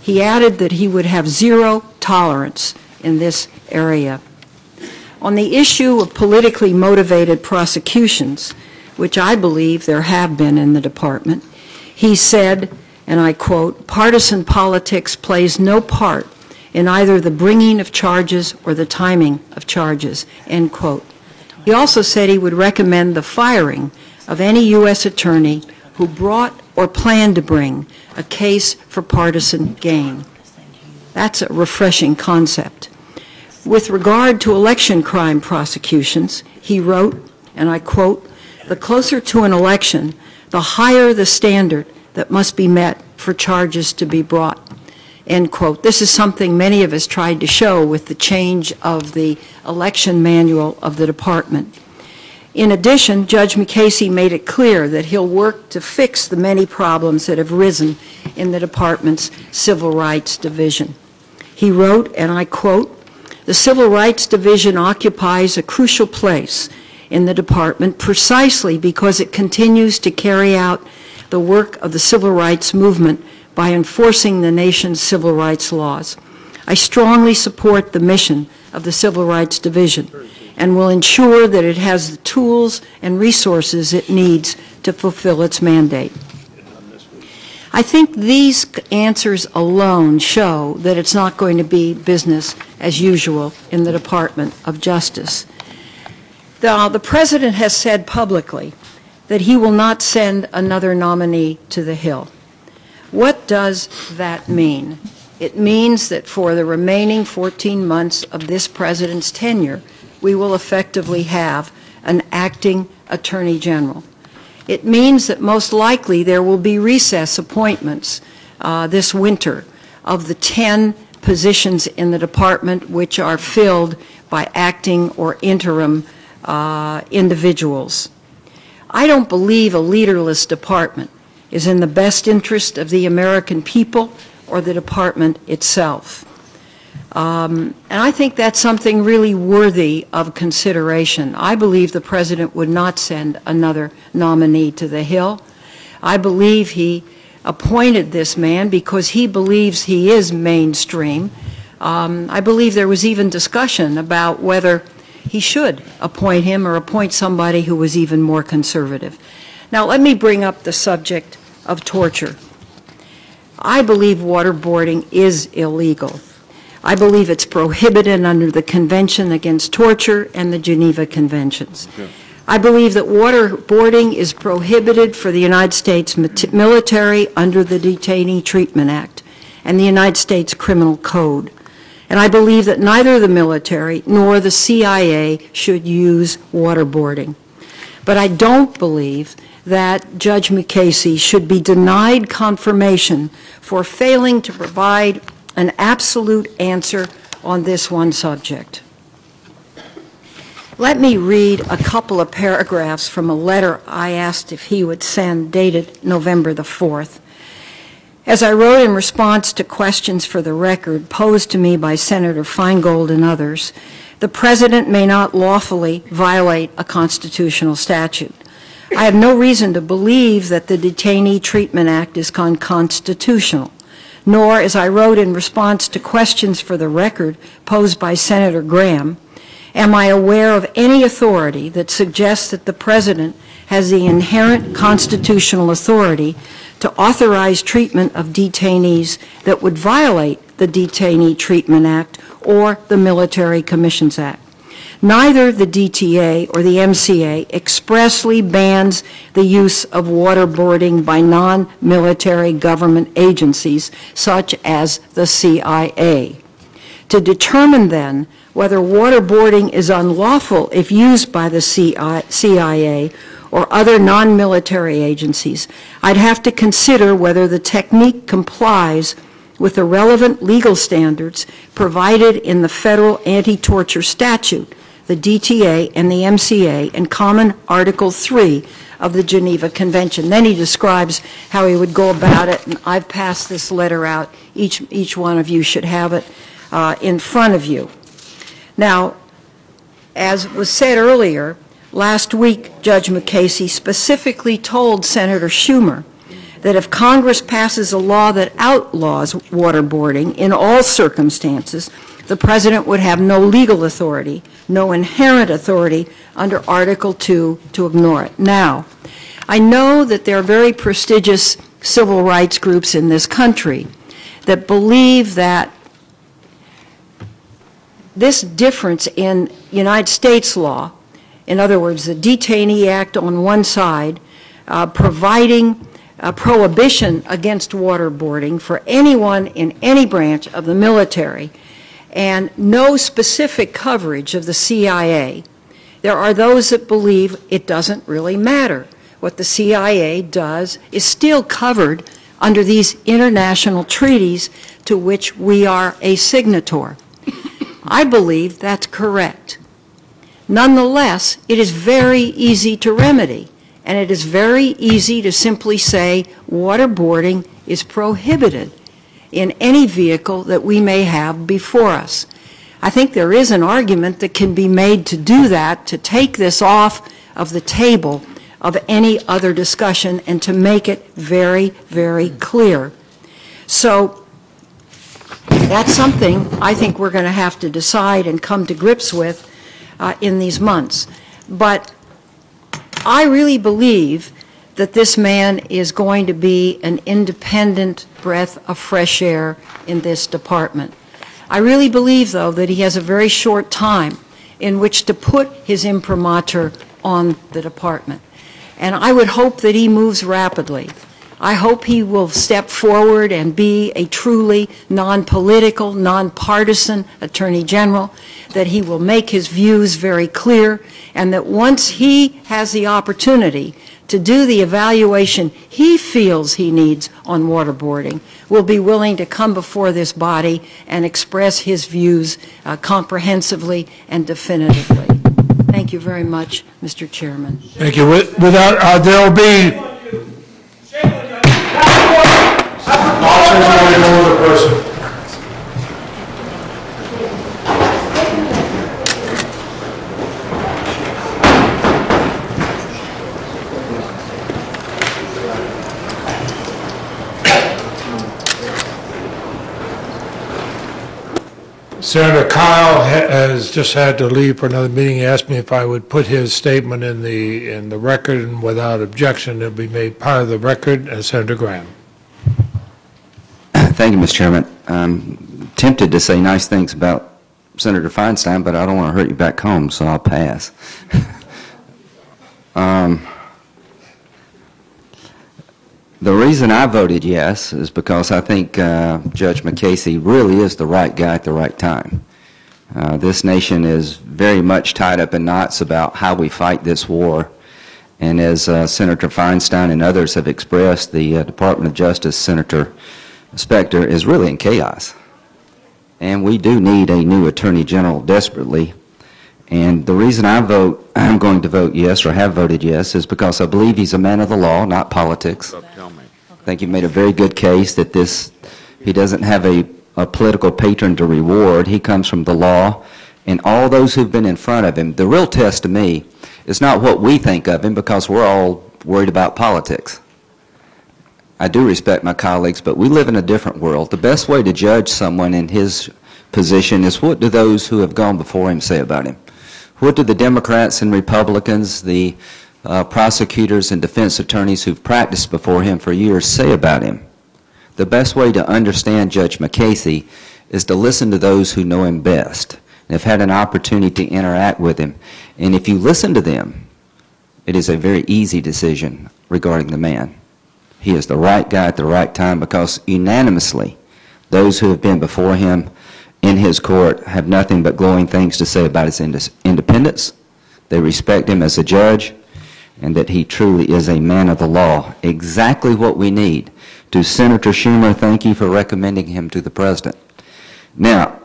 [SPEAKER 8] He added that he would have 0 tolerance in this area. On the issue of politically motivated prosecutions, which I believe there have been in the department, he said, and I quote, "Partisan politics plays no part in either the bringing of charges or the timing of charges, end quote. He also said he would recommend the firing of any U.S. attorney who brought or planned to bring a case for partisan gain. That's a refreshing concept. With regard to election crime prosecutions, he wrote, and I quote, "The closer to an election, the higher the standard that must be met for charges to be brought," end quote. This is something many of us tried to show with the change of the election manual of the department. In addition, Judge MUKASEY made it clear that he'll work to fix the many problems that have risen in the department's Civil Rights Division. He wrote, and I quote, "The Civil Rights Division occupies a crucial place in the department precisely because it continues to carry out the work of the civil rights movement by enforcing the nation's civil rights laws. I strongly support the mission of the Civil Rights Division and will ensure that it has the tools and resources it needs to fulfill its mandate." I think these answers alone show that it's not going to be business as usual in the Department of Justice. The President has said publicly that he will not send another nominee to the Hill. What does that mean? It means that for the remaining 14 months of this President's tenure, we will effectively have an acting Attorney General. It means that most likely there will be recess appointments this winter of the 10 positions in the department which are filled by acting or interim individuals. I don't believe a leaderless department is in the best interest of the American people or the department itself. And I think that's something really worthy of consideration. I believe the President would not send another nominee to the Hill. I believe he appointed this man because he believes he is mainstream. I believe there was even discussion about whether he should appoint him or appoint somebody who was even more conservative. Now, let me bring up the subject of torture. I believe waterboarding is illegal. I believe it's prohibited under the Convention Against Torture and the Geneva Conventions. Okay. I believe that waterboarding is prohibited for the United States military under the Detainee Treatment Act and the United States Criminal Code. And I believe that neither the military nor the CIA should use waterboarding. But I don't believe that Judge MUKASEY should be denied confirmation for failing to provide an absolute answer on this one subject. Let me read a couple of paragraphs from a letter I asked if he would send, dated November the 4th. As I wrote in response to questions for the record posed to me by Senator Feingold and others, the President may not lawfully violate a constitutional statute. I have no reason to believe that the Detainee Treatment Act is unconstitutional, nor, as I wrote in response to questions for the record posed by Senator Graham, am I aware of any authority that suggests that the President has the inherent constitutional authority to authorize treatment of detainees that would violate the Detainee Treatment Act or the Military Commissions Act. Neither the DTA or the MCA expressly bans the use of waterboarding by non-military government agencies such as the CIA. To determine then whether waterboarding is unlawful if used by the CIA or other non-military agencies, I'd have to consider whether the technique complies with the relevant legal standards provided in the federal anti-torture statute, the DTA and the MCA, and Common Article 3 of the Geneva Convention. Then he describes how he would go about it, and I've passed this letter out. Each one of you should have it in front of you. Now, as was said earlier, last week Judge MUKASEY specifically told Senator Schumer that if Congress passes a law that outlaws waterboarding in all circumstances, the President would have no legal authority, no inherent authority under Article 2 to ignore it. Now, I know that there are very prestigious civil rights groups in this country that believe that this difference in United States law, in other words, the Detainee Act on one side, providing a prohibition against waterboarding for anyone in any branch of the military, and no specific coverage of the CIA. There are those that believe it doesn't really matter. What the CIA does is still covered under these international treaties to which we are a signator. I believe that's correct. Nonetheless, it is very easy to remedy, and it is very easy to simply say waterboarding is prohibited in any vehicle that we may have before us. I think there is an argument that can be made to do that, to take this off of the table of any other discussion and to make it very, very clear. So that's something I think we're going to have to decide and come to grips with in these months. But I really believe that this man is going to be an independent breath of fresh air in this department. I really believe, though, that he has a very short time in which to put his imprimatur on the department. And I would hope that he moves rapidly. I hope he will step forward and be a truly non-political, non-partisan Attorney General, that he will make his views very clear, and that once he has the opportunity to do the evaluation he feels he needs on waterboarding, will be willing to come before this body and express his views comprehensively and definitively. Thank you very much, Mr. Chairman.
[SPEAKER 1] Thank you. Without, there will be... Senator Kyle has just had to leave for another meeting. He asked me if I would put his statement in the record, and without objection, it'll be made part of the record. Senator Graham.
[SPEAKER 9] Thank you, Mr. Chairman. I'm tempted to say nice things about Senator Feinstein, but I don't want to hurt you back home, so I'll pass. The reason I voted yes is because I think Judge MUKASEY really is the right guy at the right time. This nation is very much tied up in knots about how we fight this war. And as Senator Feinstein and others have expressed, the Department of Justice, Senator Specter, is really in chaos. And we do need a new Attorney General desperately. And the reason I'm going to vote yes, or have voted yes, is because I believe he's a man of the law, not politics. I think you made a very good case that he doesn't have a political patron to reward. He comes from the law, and all those who've been in front of him. The real test to me is not what we think of him, because we're all worried about politics. I do respect my colleagues, but we live in a different world. The best way to judge someone in his position is, what do those who have gone before him say about him? What do the Democrats and Republicans, the prosecutors and defense attorneys who've practiced before him for years say about him? The best way to understand Judge MUKASEY is to listen to those who know him best and have had an opportunity to interact with him. And if you listen to them, it is a very easy decision regarding the man. He is the right guy at the right time, because unanimously those who have been before him in his court have nothing but glowing things to say about his independence. They respect him as a judge, and that he truly is a man of the law, exactly what we need. To Senator Schumer, thank you for recommending him to the President. Now,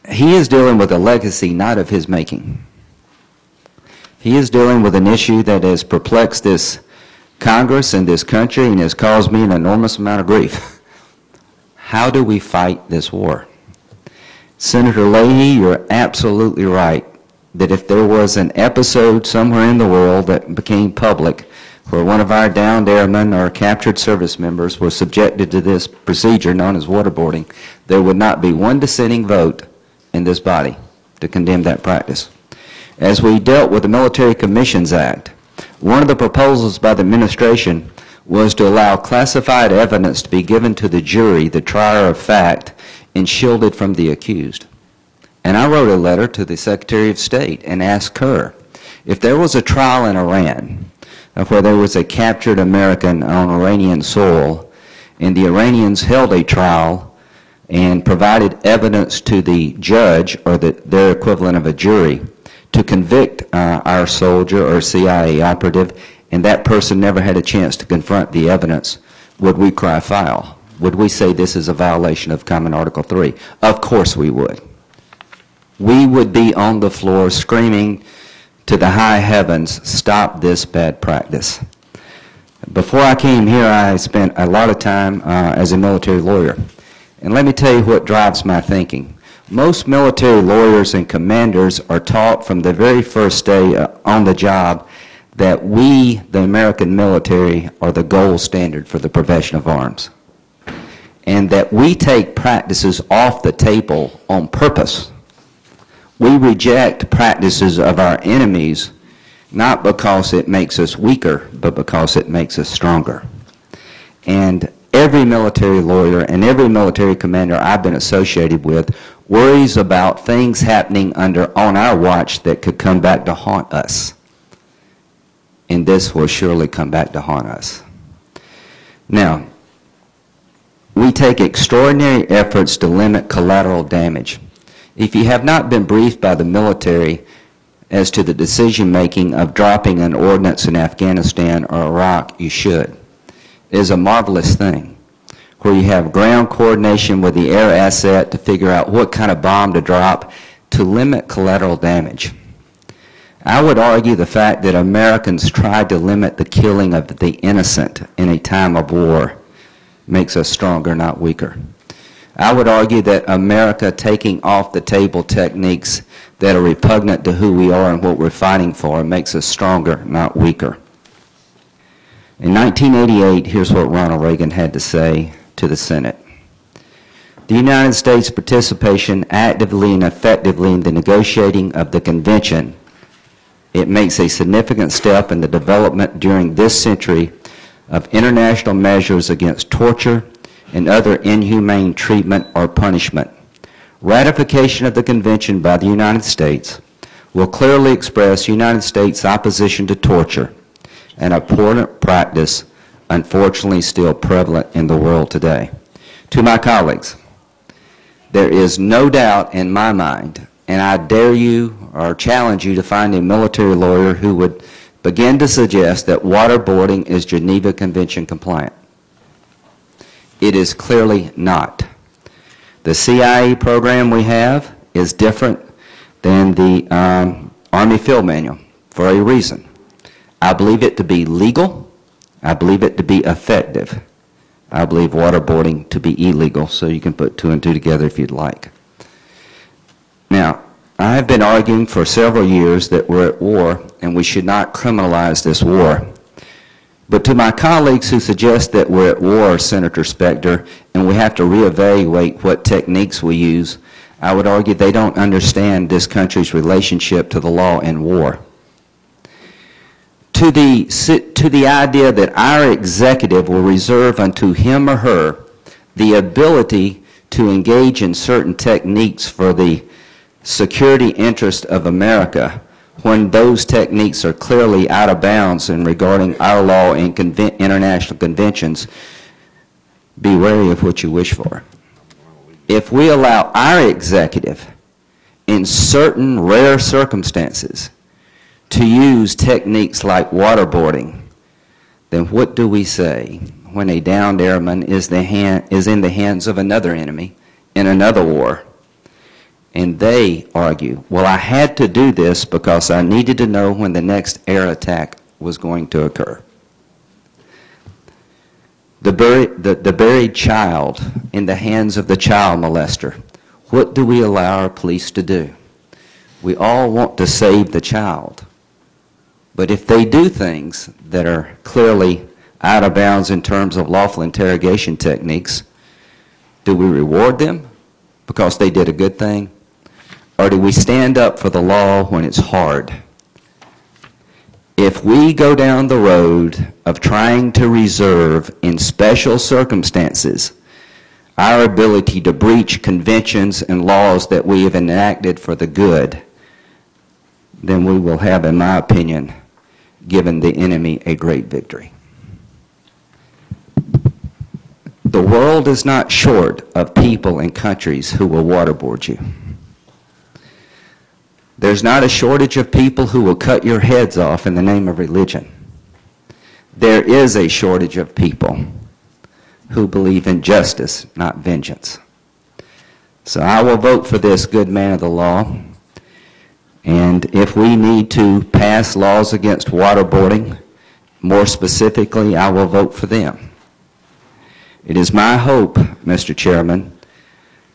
[SPEAKER 9] he is dealing with a legacy not of his making. He is dealing with an issue that has perplexed this Congress and this country and has caused me an enormous amount of grief. How do we fight this war? Senator Leahy, you're absolutely right that if there was an episode somewhere in the world that became public where one of our downed airmen or captured service members were subjected to this procedure known as waterboarding, there would not be one dissenting vote in this body to condemn that practice. As we dealt with the Military Commissions Act, one of the proposals by the administration was to allow classified evidence to be given to the jury, the trier of fact, and shielded from the accused. And I wrote a letter to the Secretary of State and asked her if there was a trial in Iran where there was a captured American on Iranian soil, and the Iranians held a trial and provided evidence to the judge or their equivalent of a jury to convict our soldier or CIA operative, and that person never had a chance to confront the evidence, would we cry foul? Would we say this is a violation of Common Article 3? Of course we would. We would be on the floor screaming to the high heavens, stop this bad practice. Before I came here, I spent a lot of time as a military lawyer. And let me tell you what drives my thinking. Most military lawyers and commanders are taught from the very first day on the job that we, the American military, are the gold standard for the profession of arms. And that we take practices off the table on purpose. We reject practices of our enemies, not because it makes us weaker, but because it makes us stronger. And every military lawyer and every military commander I've been associated with worries about things happening on our watch that could come back to haunt us. And this will surely come back to haunt us. Now, we take extraordinary efforts to limit collateral damage. If you have not been briefed by the military as to the decision-making of dropping an ordnance in Afghanistan or Iraq, you should. It is a marvelous thing, where you have ground coordination with the air asset to figure out what kind of bomb to drop to limit collateral damage. I would argue the fact that Americans tried to limit the killing of the innocent in a time of war makes us stronger, not weaker. I would argue that America taking off the table techniques that are repugnant to who we are and what we're fighting for makes us stronger, not weaker. In 1988, here's what Ronald Reagan had to say to the Senate. The United States' participation actively and effectively in the negotiating of the convention, it makes a significant step in the development during this century of international measures against torture and other inhumane treatment or punishment. Ratification of the convention by the United States will clearly express the United States' opposition to torture, an abhorrent practice unfortunately still prevalent in the world today. To my colleagues, there is no doubt in my mind, and I dare you or challenge you to find a military lawyer who would begin to suggest that waterboarding is Geneva Convention compliant. It is clearly not. The CIA program we have is different than the Army Field Manual for a reason. I believe it to be legal. I believe it to be effective. I believe waterboarding to be illegal, so you can put 2 and 2 together if you'd like. Now, I have been arguing for several years that we're at war and we should not criminalize this war. But to my colleagues who suggest that we're at war, Senator Specter, and we have to reevaluate what techniques we use, I would argue they don't understand this country's relationship to the law and war. To the idea that our executive will reserve unto him or her the ability to engage in certain techniques for the security interest of America, when those techniques are clearly out of bounds in regarding our law and international conventions, be wary of what you wish for. If we allow our executive, in certain rare circumstances, to use techniques like waterboarding, then what do we say when a downed airman is in the hands of another enemy in another war? And they argue, well, I had to do this because I needed to know when the next air attack was going to occur. The buried child in the hands of the child molester. What do we allow our police to do? We all want to save the child. But if they do things that are clearly out of bounds in terms of lawful interrogation techniques, do we reward them because they did a good thing? Or do we stand up for the law when it's hard? If we go down the road of trying to reserve in special circumstances our ability to breach conventions and laws that we have enacted for the good, then we will have, in my opinion, given the enemy a great victory. The world is not short of people and countries who will waterboard you. There's not a shortage of people who will cut your heads off in the name of religion. There is a shortage of people who believe in justice, not vengeance. So I will vote for this good man of the law. And if we need to pass laws against waterboarding, more specifically, I will vote for them. It is my hope, Mr. Chairman,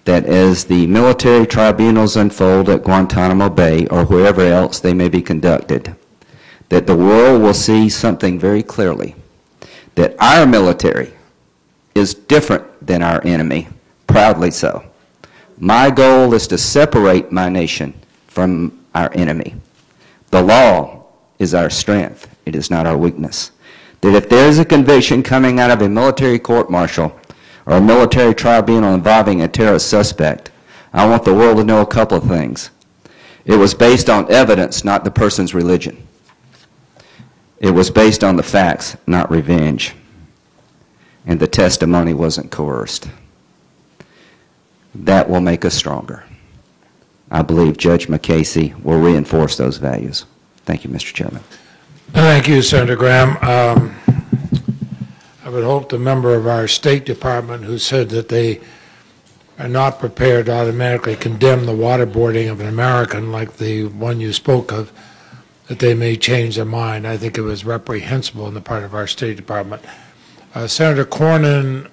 [SPEAKER 9] that as the military tribunals unfold at Guantanamo Bay or wherever else they may be conducted, that the world will see something very clearly, that our military is different than our enemy, proudly so. My goal is to separate my nation from our enemy. The law is our strength. It is not our weakness. That if there is a conviction coming out of a military court-martial or a military tribunal involving a terrorist suspect, I want the world to know a couple of things. It was based on evidence, not the person's religion. It was based on the facts, not revenge. And the testimony wasn't coerced. That will make us stronger. I believe Judge MUKASEY will reinforce those values. Thank you, Mr. Chairman.
[SPEAKER 1] Thank you, Senator Graham. I would hope the member of our State Department who said that they are not prepared to automatically condemn the waterboarding of an American like the one you spoke of, that they may change their mind. I think it was reprehensible on the part of our State Department. Senator Cornyn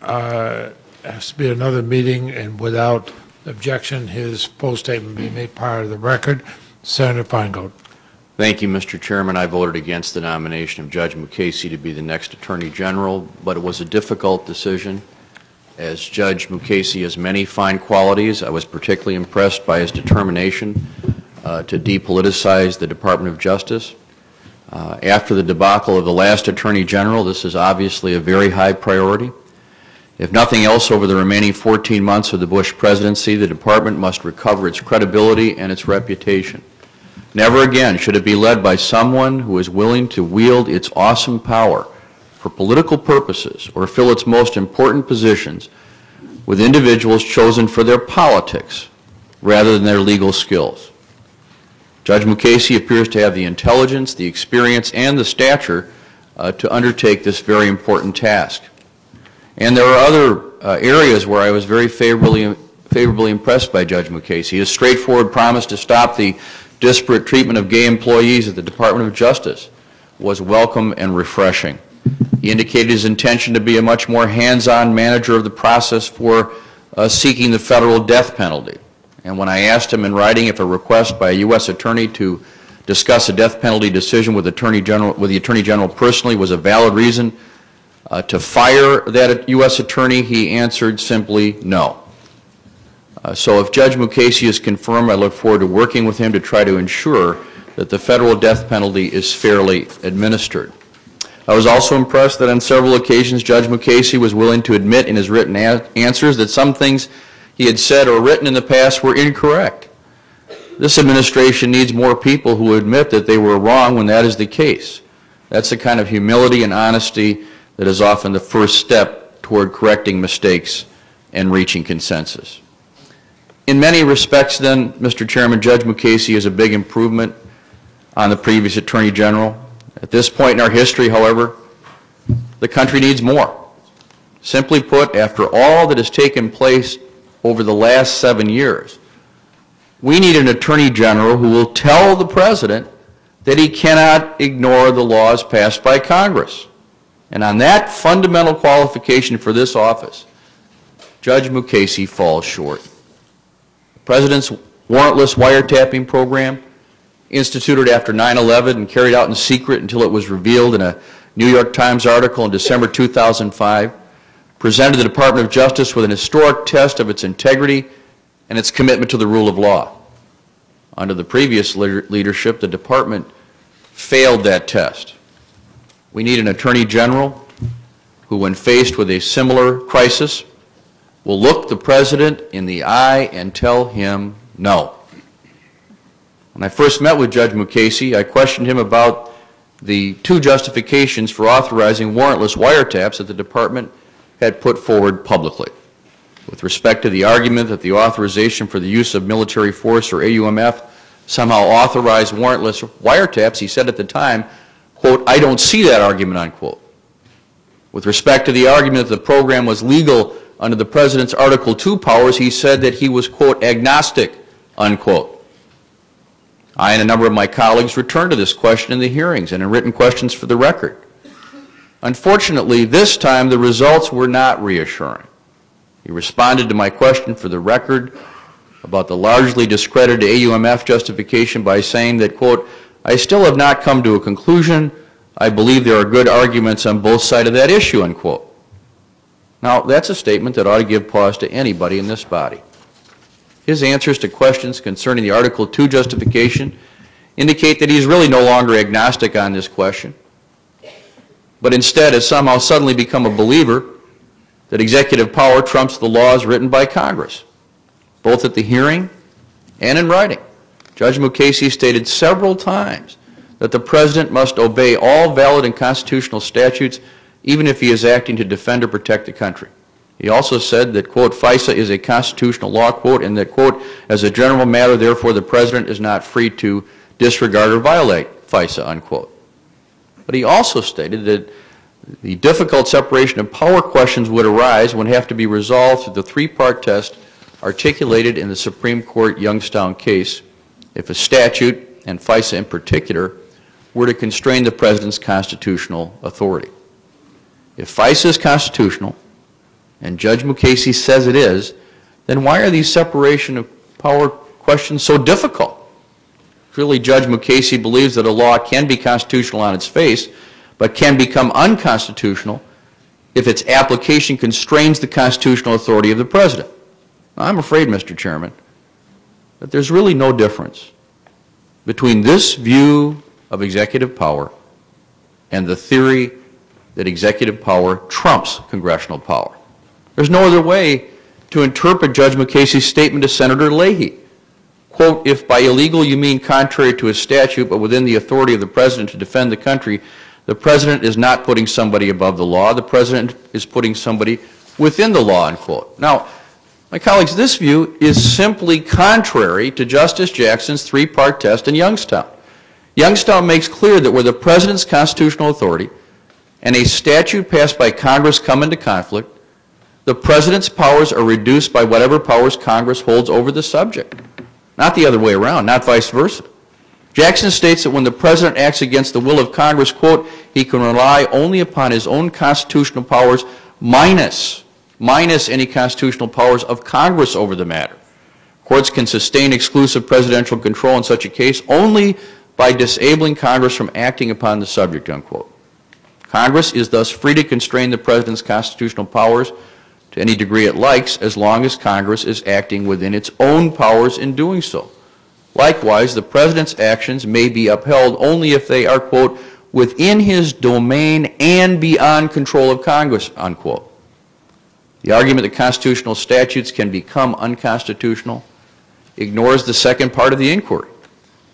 [SPEAKER 1] has to be another meeting, and without objection, his full statement be made part of the record. Senator Feingold.
[SPEAKER 4] Thank you, Mr. Chairman. I voted against the nomination of Judge MUKASEY to be the next Attorney General, but it was a difficult decision. As Judge MUKASEY has many fine qualities, I was particularly impressed by his determination to depoliticize the Department of Justice. After the debacle of the last Attorney General, this is obviously a very high priority. If nothing else, over the remaining 14 months of the Bush presidency, the Department must recover its credibility and its reputation. Never again should it be led by someone who is willing to wield its awesome power for political purposes or fill its most important positions with individuals chosen for their politics rather than their legal skills. Judge MUKASEY appears to have the intelligence, the experience, and the stature to undertake this very important task. And there are other areas where I was very favorably impressed by Judge MUKASEY. His straightforward promise to stop the disparate treatment of gay employees at the Department of Justice was welcome and refreshing. He indicated his intention to be a much more hands-on manager of the process for seeking the federal death penalty. And when I asked him in writing if a request by a U.S. attorney to discuss a death penalty decision with the Attorney General personally was a valid reason to fire that U.S. attorney, he answered simply no. So if Judge MUKASEY is confirmed, I look forward to working with him to try to ensure that the federal death penalty is fairly administered. I was also impressed that on several occasions Judge MUKASEY was willing to admit in his written answers that some things he had said or written in the past were incorrect. This administration needs more people who admit that they were wrong when that is the case. That's the kind of humility and honesty that is often the first step toward correcting mistakes and reaching consensus. In many respects, then, Mr. Chairman, Judge MUKASEY is a big improvement on the previous Attorney General. At this point in our history, however, the country needs more. Simply put, after all that has taken place over the last 7 years, we need an Attorney General who will tell the President that he cannot ignore the laws passed by Congress. And on that fundamental qualification for this office, Judge MUKASEY falls short. The President's warrantless wiretapping program, instituted after 9/11 and carried out in secret until it was revealed in a New York Times article in December 2005, presented the Department of Justice with an historic test of its integrity and its commitment to the rule of law. Under the previous leadership, the Department failed that test. We need an Attorney General who, when faced with a similar crisis,
[SPEAKER 10] will look the President in the eye and tell him no. When I first met with Judge MUKASEY, I questioned him about the two justifications for authorizing warrantless wiretaps that the Department had put forward publicly. With respect to the argument that the authorization for the use of military force, or AUMF, somehow authorized warrantless wiretaps, he said at the time, quote, "I don't see that argument," unquote. With respect to the argument that the program was legal under the President's Article 2 powers, he said that he was, quote, "agnostic," unquote. I and a number of my colleagues returned to this question in the hearings and in written questions for the record. Unfortunately, this time the results were not reassuring. He responded to my question for the record about the largely discredited AUMF justification by saying that, quote, "I still have not come to a conclusion. I believe there are good arguments on both sides of that issue," unquote. Now, that's a statement that ought to give pause to anybody in this body. His answers to questions concerning the Article 2 justification indicate that he's really no longer agnostic on this question, but instead has somehow suddenly become a believer that executive power trumps the laws written by Congress. Both at the hearing and in writing, Judge MUKASEY stated several times that the President must obey all valid and constitutional statutes, even if he is acting to defend or protect the country. He also said that, quote, "FISA is a constitutional law," quote, and that, quote, "as a general matter, therefore, the President is not free to disregard or violate FISA," unquote. But he also stated that the difficult separation of power questions would arise and would have to be resolved through the three-part test articulated in the Supreme Court Youngstown case if a statute, and FISA in particular, were to constrain the President's constitutional authority. If FISA is constitutional, and Judge MUKASEY says it is, then why are these separation of power questions so difficult? Clearly, Judge MUKASEY believes that a law can be constitutional on its face, but can become unconstitutional if its application constrains the constitutional authority of the President. Now, I'm afraid, Mr. Chairman, that there's really no difference between this view of executive power and the theory that executive power trumps congressional power. There's no other way to interpret Judge MUKASEY's statement to Senator Leahy. Quote, "If by illegal you mean contrary to a statute but within the authority of the President to defend the country, the President is not putting somebody above the law. The President is putting somebody within the law," unquote. Now, my colleagues, this view is simply contrary to Justice Jackson's three-part test in Youngstown. Youngstown makes clear that where the President's constitutional authority and a statute passed by Congress come into conflict, the President's powers are reduced by whatever powers Congress holds over the subject. Not the other way around, not vice versa. Jackson states that when the President acts against the will of Congress, quote, "he can rely only upon his own constitutional powers minus any constitutional powers of Congress over the matter. Courts can sustain exclusive presidential control in such a case only by disabling Congress from acting upon the subject," unquote. Congress is thus free to constrain the President's constitutional powers to any degree it likes, as long as Congress is acting within its own powers in doing so. Likewise, the President's actions may be upheld only if they are, quote, "within his domain and beyond control of Congress," unquote. The argument that constitutional statutes can become unconstitutional ignores the second part of the inquiry,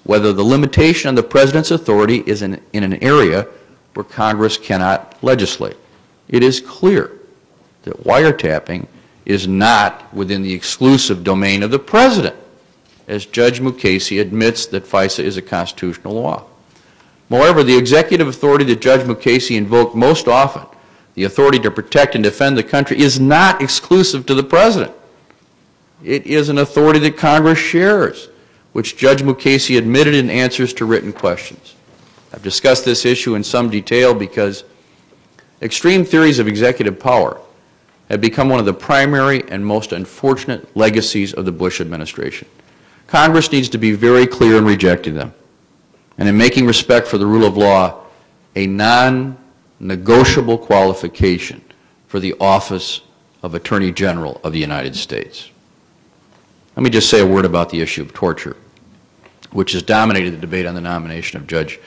[SPEAKER 10] whether the limitation on the President's authority is in an area where Congress cannot legislate. It is clear that wiretapping is not within the exclusive domain of the President, as Judge MUKASEY admits that FISA is a constitutional law. Moreover, the executive authority that Judge MUKASEY invoked most often, the authority to protect and defend the country, is not exclusive to the President. It is an authority that Congress shares, which Judge MUKASEY admitted in answers to written questions. I've discussed this issue in some detail because extreme theories of executive power have become one of the primary and most unfortunate legacies of the Bush administration. Congress needs to be very clear in rejecting them, and in making respect for the rule of law a non-negotiable qualification for the office of Attorney General of the United States. Let me just say a word about the issue of torture, which has dominated the debate on the nomination of Judge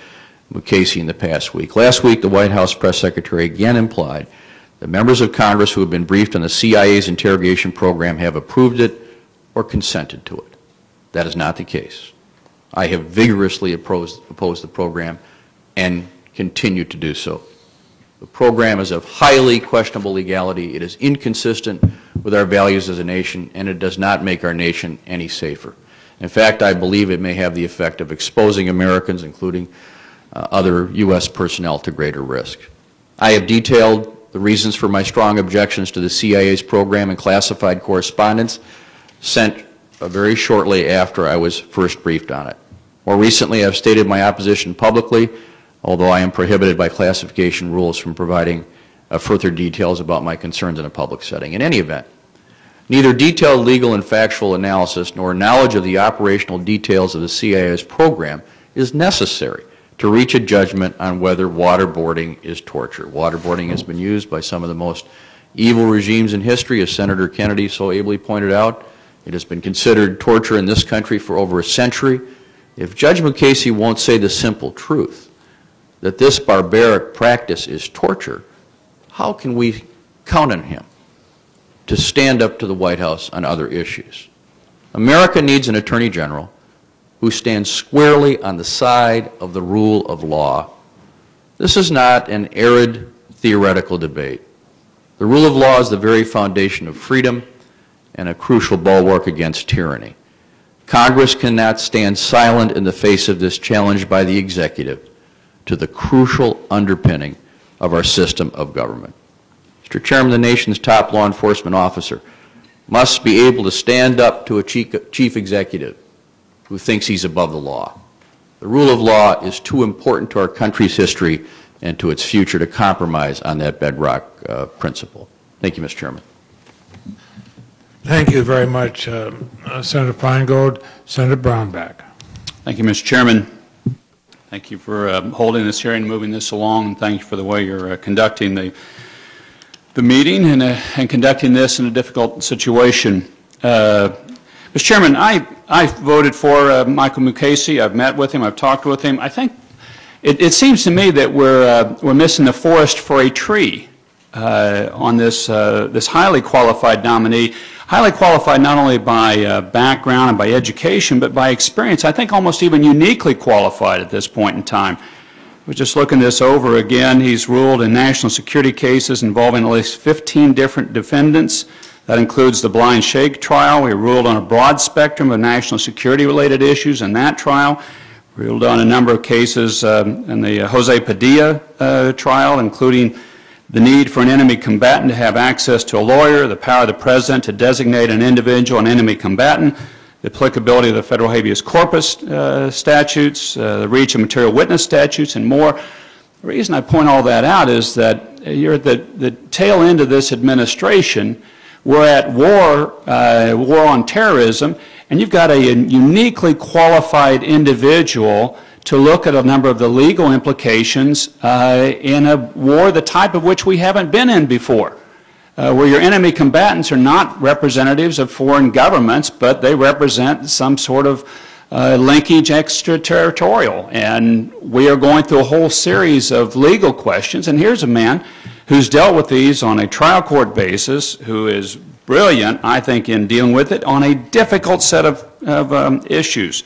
[SPEAKER 10] MUKASEY in the past week. Last week, the White House press secretary again implied the members of Congress who have been briefed on the CIA's interrogation program have approved it or consented to it. That is not the case. I have vigorously opposed the program and continue to do so. The program is of highly questionable legality. It is inconsistent with our values as a nation, and it does not make our nation any safer. In fact, I believe it may have the effect of exposing Americans, including other U.S. personnel, to greater risk. I have detailed the reasons for my strong objections to the CIA's program and classified correspondence sent very shortly after I was first briefed on it. More recently, I've stated my opposition publicly, although I am prohibited by classification rules from providing further details about my concerns in a public setting. In any event, neither detailed legal and factual analysis nor knowledge of the operational details of the CIA's program is necessary to reach a judgment on whether waterboarding is torture. Waterboarding has been used by some of the most evil regimes in history, as Senator Kennedy so ably pointed out. It has been considered torture in this country for over a century. If Judge MUKASEY won't say the simple truth, that this barbaric practice is torture, how can we count on him to stand up to the White House on other issues? America needs an Attorney General who stands squarely on the side of the rule of law. This is not an arid theoretical debate. The rule of law is the very foundation of freedom and a crucial bulwark against tyranny. Congress cannot stand silent in the face of this challenge by the executive to the crucial underpinning of our system of government. Mr. Chairman, the nation's top law enforcement officer must be able to stand up to a chief executive who thinks he's above the law. The rule of law is too important to our country's history and to its future to compromise on that bedrock principle. Thank you, Mr. Chairman.
[SPEAKER 1] Thank you very much, Senator Feingold. Senator Brownback.
[SPEAKER 11] Thank you, Mr. Chairman. Thank you for holding this hearing and moving this along, and thank you for the way you're conducting the meeting and conducting this in a difficult situation. Mr. Chairman, I voted for Michael Mukasey. I've met with him. I've talked with him. I think it seems to me that we're missing the forest for a tree on this highly qualified nominee. Highly qualified not only by background and by education, but by experience. I think almost even uniquely qualified at this point in time. We're just looking this over again. He's ruled in national security cases involving at least 15 different defendants. That includes the Blind Shake trial. He ruled on a broad spectrum of national security-related issues in that trial. Ruled on a number of cases in the Jose Padilla trial, including the need for an enemy combatant to have access to a lawyer, the power of the President to designate an individual an enemy combatant, the applicability of the federal habeas corpus statutes, the reach of material witness statutes, and more. The reason I point all that out is that you're at the tail end of this administration. We're at war on terrorism, and you've got a uniquely qualified individual to look at a number of the legal implications in a war the type of which we haven't been in before, where your enemy combatants are not representatives of foreign governments, but they represent some sort of linkage extraterritorial. And we are going through a whole series of legal questions, and here's a man who's dealt with these on a trial court basis, who is brilliant, I think, in dealing with it on a difficult set of issues.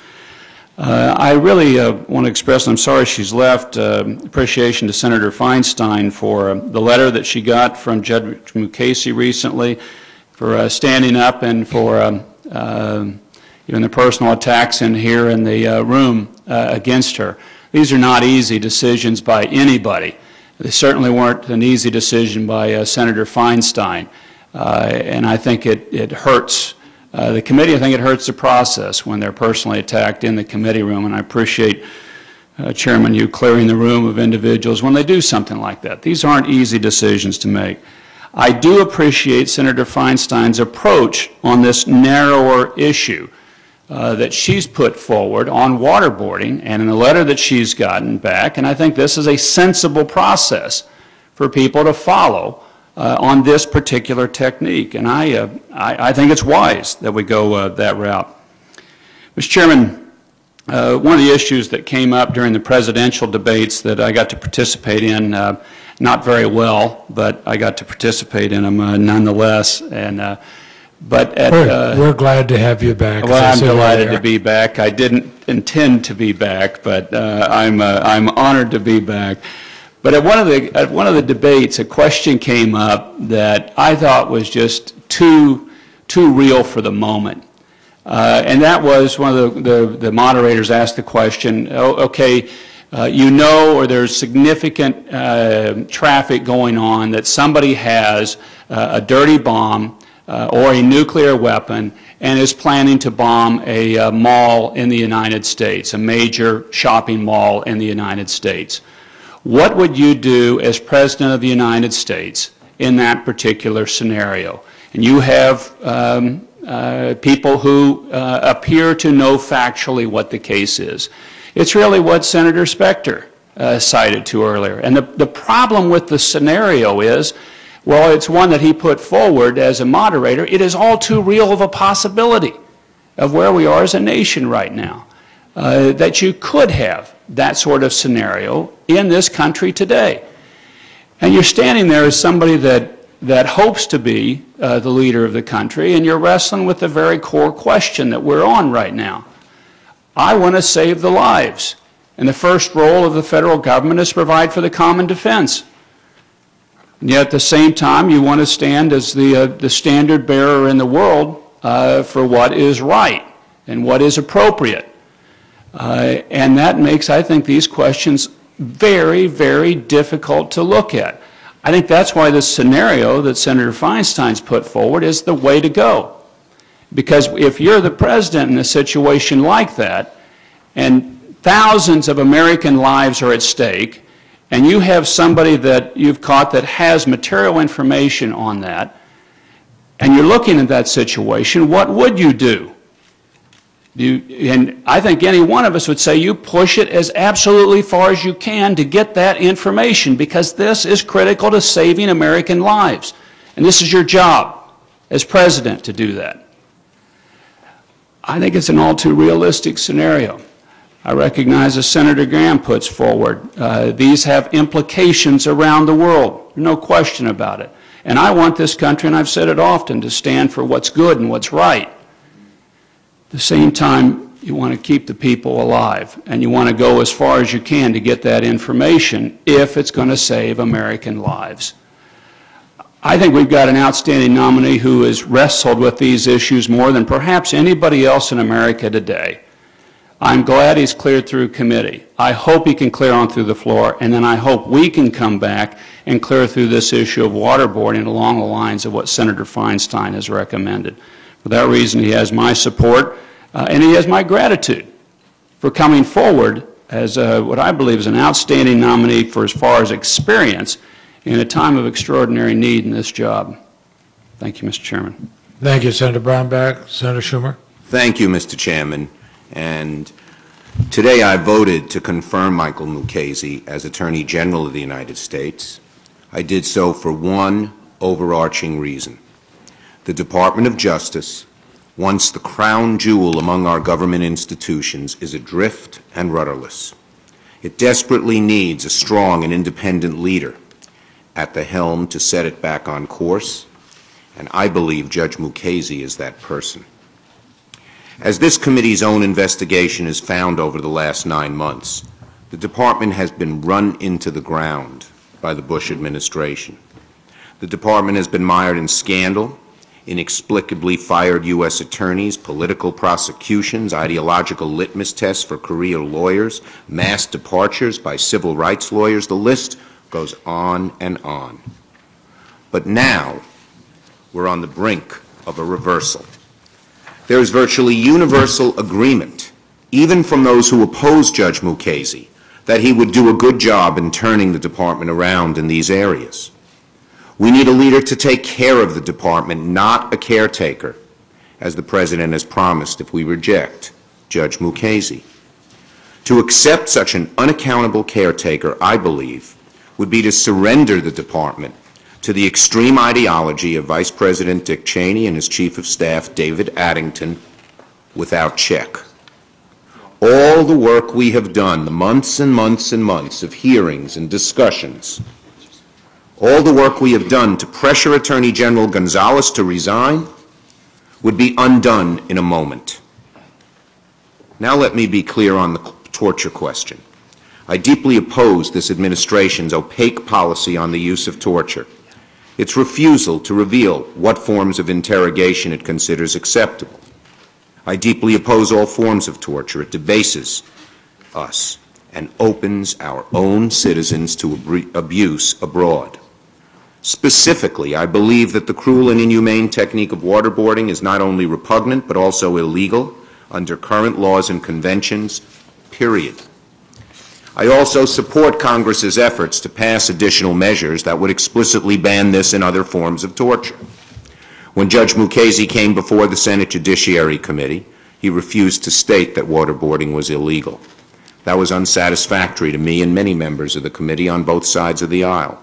[SPEAKER 11] I really want to express, and I'm sorry she's left, appreciation to Senator Feinstein for the letter that she got from Judge Mukasey recently, for standing up and for even the personal attacks in here in the room against her. These are not easy decisions by anybody. They certainly weren't an easy decision by Senator Feinstein. And I think it hurts the committee. I think it hurts the process when they're personally attacked in the committee room, and I appreciate, Chairman, you clearing the room of individuals when they do something like that. These aren't easy decisions to make. I do appreciate Senator Feinstein's approach on this narrower issue that she's put forward on waterboarding and in the letter that she's gotten back, and I think this is a sensible process for people to follow on this particular technique, and I think it's wise that we go that route. Mr. Chairman, one of the issues that came up during the presidential debates that I got to participate in, not very well, but I got to participate in them nonetheless. And
[SPEAKER 1] we're glad to have you back.
[SPEAKER 11] Well, I'm delighted to be back. I didn't intend to be back, but I'm honored to be back. But at one of the debates, a question came up that I thought was just too real for the moment. And that was one of the moderators asked the question, okay, you know, or there's significant traffic going on that somebody has a dirty bomb or a nuclear weapon and is planning to bomb a mall in the United States, a major shopping mall in the United States. What would you do as President of the United States in that particular scenario? And you have people who appear to know factually what the case is. It's really what Senator Specter cited to earlier. And the problem with the scenario is, well, it's one that he put forward as a moderator. It is all too real of a possibility of where we are as a nation right now, that you could have that sort of scenario in this country today. And you're standing there as somebody that hopes to be the leader of the country, and you're wrestling with the very core question that we're on right now. I want to save the lives, and the first role of the federal government is to provide for the common defense. And yet at the same time, you want to stand as the standard bearer in the world for what is right and what is appropriate. And that makes, I think, these questions very, very difficult to look at. I think that's why this scenario that Senator Feinstein's put forward is the way to go. Because if you're the president in a situation like that, and thousands of American lives are at stake, and you have somebody that you've caught that has material information on that, and you're looking at that situation, what would you do? And I think any one of us would say you push it as absolutely far as you can to get that information, because this is critical to saving American lives. And this is your job as president to do that. I think it's an all too realistic scenario. I recognize as Senator Graham puts forward, these have implications around the world, no question about it. And I want this country, and I've said it often, to stand for what's good and what's right. At the same time, you want to keep the people alive, and you want to go as far as you can to get that information if it's going to save American lives. I think we've got an outstanding nominee who has wrestled with these issues more than perhaps anybody else in America today. I'm glad he's cleared through committee. I hope he can clear on through the floor, and then I hope we can come back and clear through this issue of waterboarding along the lines of what Senator Feinstein has recommended. For that reason, he has my support, and he has my gratitude for coming forward as what I believe is an outstanding nominee for as far as experience in a time of extraordinary need in this job. Thank you, Mr. Chairman.
[SPEAKER 1] Thank you, Senator Brownback. Senator Schumer.
[SPEAKER 7] Thank you, Mr. Chairman. And today I voted to confirm Michael Mukasey as Attorney General of the United States. I did so for one overarching reason. The Department of Justice, once the crown jewel among our government institutions, is adrift and rudderless. It desperately needs a strong and independent leader at the helm to set it back on course, and I believe Judge Mukasey is that person. As this committee's own investigation has found over the last 9 months, the department has been run into the ground by the Bush administration. The department has been mired in scandal, inexplicably fired U.S. attorneys, political prosecutions, ideological litmus tests for career lawyers, mass departures by civil rights lawyers. The list goes on and on. But now we're on the brink of a reversal. There is virtually universal agreement, even from those who oppose Judge Mukasey, that he would do a good job in turning the department around in these areas. We need a leader to take care of the department, not a caretaker, as the President has promised if we reject Judge Mukasey. To accept such an unaccountable caretaker, I believe, would be to surrender the department to the extreme ideology of Vice President Dick Cheney and his Chief of Staff, David Addington, without check. all the work we have done, the months and months and months of hearings and discussions, all the work we have done to pressure Attorney General Gonzales to resign would be undone in a moment. Now let me be clear on the torture question. I deeply oppose this administration's opaque policy on the use of torture, its refusal to reveal what forms of interrogation it considers acceptable. I deeply oppose all forms of torture. It debases us and opens our own citizens to abuse abroad. Specifically, I believe that the cruel and inhumane technique of waterboarding is not only repugnant but also illegal under current laws and conventions, period. I also support Congress's efforts to pass additional measures that would explicitly ban this and other forms of torture. When Judge MUKASEY came before the Senate Judiciary Committee, he refused to state that waterboarding was illegal. That was unsatisfactory to me and many members of the committee on both sides of the aisle.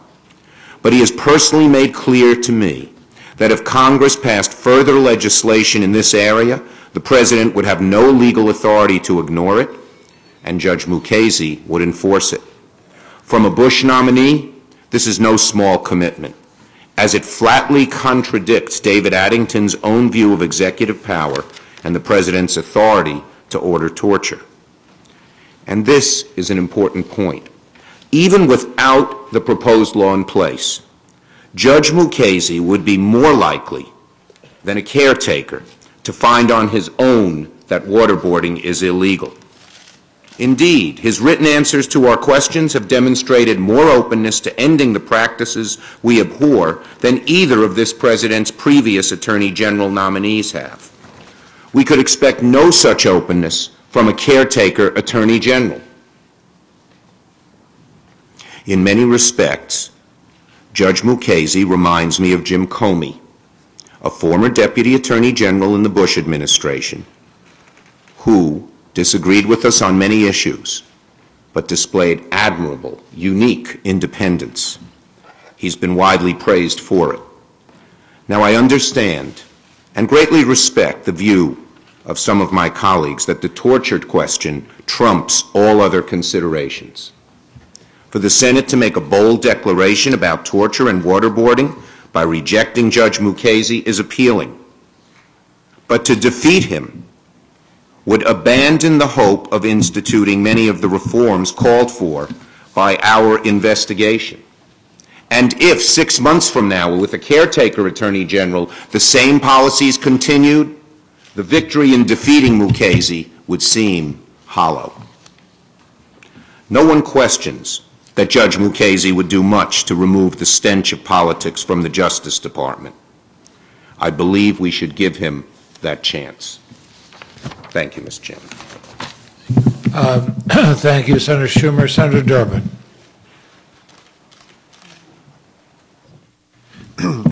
[SPEAKER 7] But he has personally made clear to me that if Congress passed further legislation in this area, the President would have no legal authority to ignore it, and Judge MUKASEY would enforce it. From a Bush nominee, this is no small commitment, as it flatly contradicts David Addington's own view of executive power and the President's authority to order torture. And this is an important point. Even without the proposed law in place, Judge MUKASEY would be more likely than a caretaker to find on his own that waterboarding is illegal. Indeed, his written answers to our questions have demonstrated more openness to ending the practices we abhor than either of this President's previous Attorney General nominees have. We could expect no such openness from a caretaker Attorney General. In many respects, Judge MUKASEY reminds me of Jim Comey, a former Deputy Attorney General in the Bush administration, who disagreed with us on many issues, but displayed admirable, unique independence. He's been widely praised for it. Now, I understand and greatly respect the view of some of my colleagues that the torture question trumps all other considerations. For the Senate to make a bold declaration about torture and waterboarding by rejecting Judge MUKASEY is appealing. But to defeat him would abandon the hope of instituting many of the reforms called for by our investigation. And if 6 months from now, with a caretaker Attorney General, the same policies continued, the victory in defeating MUKASEY would seem hollow. No one questions that Judge MUKASEY would do much to remove the stench of politics from the Justice Department. I believe we should give him that chance. Thank you, Mr. Chairman.
[SPEAKER 1] Thank you, Senator Schumer. Senator Durbin.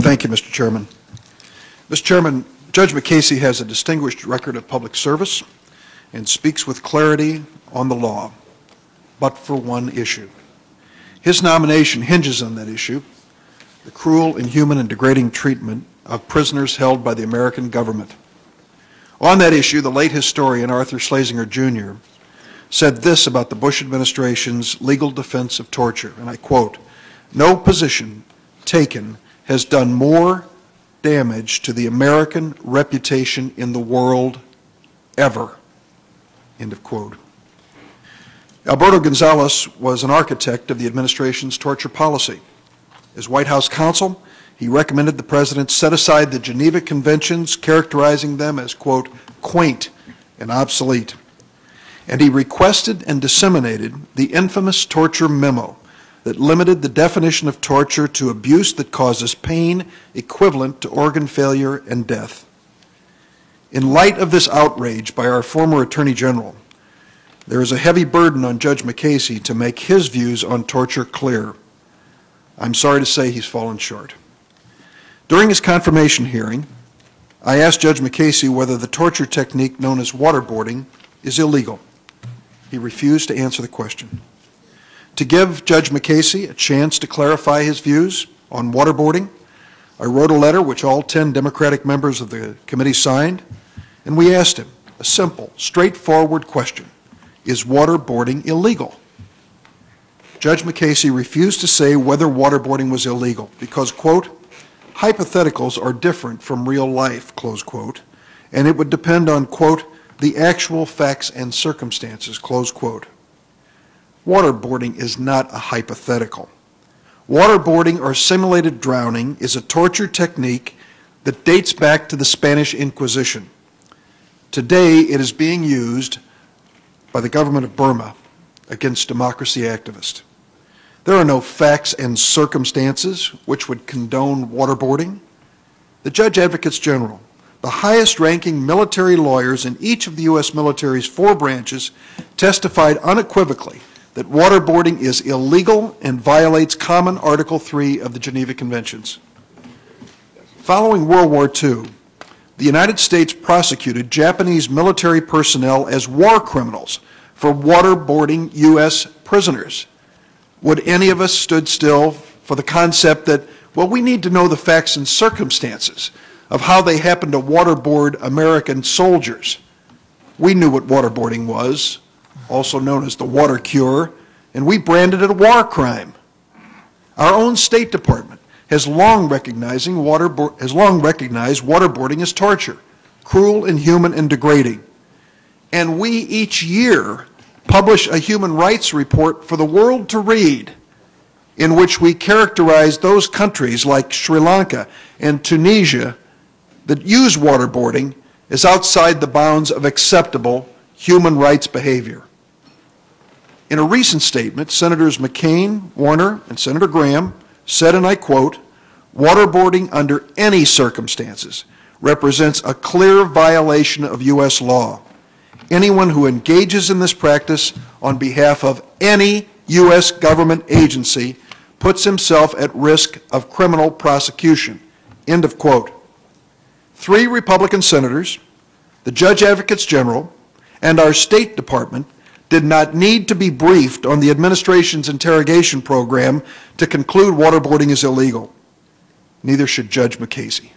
[SPEAKER 12] Thank you, Mr. Chairman. Mr. Chairman, Judge MUKASEY has a distinguished record of public service and speaks with clarity on the law, but for one issue. His nomination hinges on that issue, the cruel, inhuman, and degrading treatment of prisoners held by the American government. On that issue, the late historian Arthur Schlesinger, Jr. said this about the Bush administration's legal defense of torture, and I quote, "No position taken has done more damage to the American reputation in the world ever," end of quote. Alberto Gonzales was an architect of the administration's torture policy. As White House counsel, he recommended the President set aside the Geneva Conventions, characterizing them as, quote, "quaint and obsolete." And he requested and disseminated the infamous torture memo that limited the definition of torture to abuse that causes pain equivalent to organ failure and death. In light of this outrage by our former Attorney General, there is a heavy burden on Judge MUKASEY to make his views on torture clear. I'm sorry to say he's fallen short. During his confirmation hearing, I asked Judge MUKASEY whether the torture technique known as waterboarding is illegal. He refused to answer the question. To give Judge MUKASEY a chance to clarify his views on waterboarding, I wrote a letter which all 10 Democratic members of the committee signed, and we asked him a simple, straightforward question. Is waterboarding illegal? Judge MUKASEY refused to say whether waterboarding was illegal because, quote, hypotheticals are different from real life, close quote, and it would depend on, quote, the actual facts and circumstances, close quote. Waterboarding is not a hypothetical. Waterboarding or simulated drowning is a torture technique that dates back to the Spanish Inquisition. Today, it is being used by the government of Burma against democracy activists. There are no facts and circumstances which would condone waterboarding. The Judge Advocates General, the highest-ranking military lawyers in each of the U.S. military's 4 branches, testified unequivocally that waterboarding is illegal and violates Common Article 3 of the Geneva Conventions. Following World War II, the United States prosecuted Japanese military personnel as war criminals for waterboarding U.S. prisoners. Would any of us stood still for the concept that, well, we need to know the facts and circumstances of how they happened to waterboard American soldiers? We knew what waterboarding was, also known as the water cure, and we branded it a war crime. Our own State Department has long recognized waterboarding as torture, cruel, inhuman, and degrading. And we each year publish a human rights report for the world to read in which we characterize those countries like Sri Lanka and Tunisia that use waterboarding as outside the bounds of acceptable human rights behavior. In a recent statement, Senators McCain, Warner, and Senator Graham said, and I quote, waterboarding under any circumstances represents a clear violation of U.S. law. Anyone who engages in this practice on behalf of any U.S. government agency puts himself at risk of criminal prosecution. End of quote. 3 Republican senators, the Judge Advocates General, and our State Department did not need to be briefed on the administration's interrogation program to conclude waterboarding is illegal. Neither should Judge MUKASEY.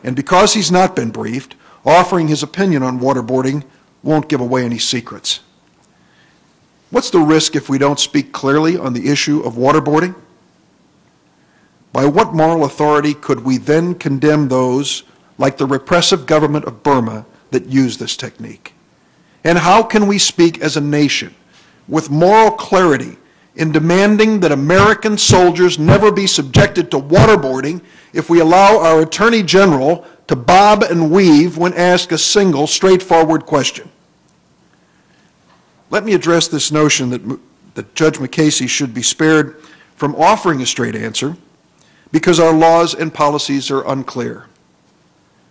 [SPEAKER 12] And because he's not been briefed, offering his opinion on waterboarding won't give away any secrets. What's the risk if we don't speak clearly on the issue of waterboarding? By what moral authority could we then condemn those, like the repressive government of Burma, that use this technique? And how can we speak as a nation with moral clarity in demanding that American soldiers never be subjected to waterboarding if we allow our Attorney General to bob and weave when asked a single straightforward question? Let me address this notion that Judge MUKASEY should be spared from offering a straight answer because our laws and policies are unclear.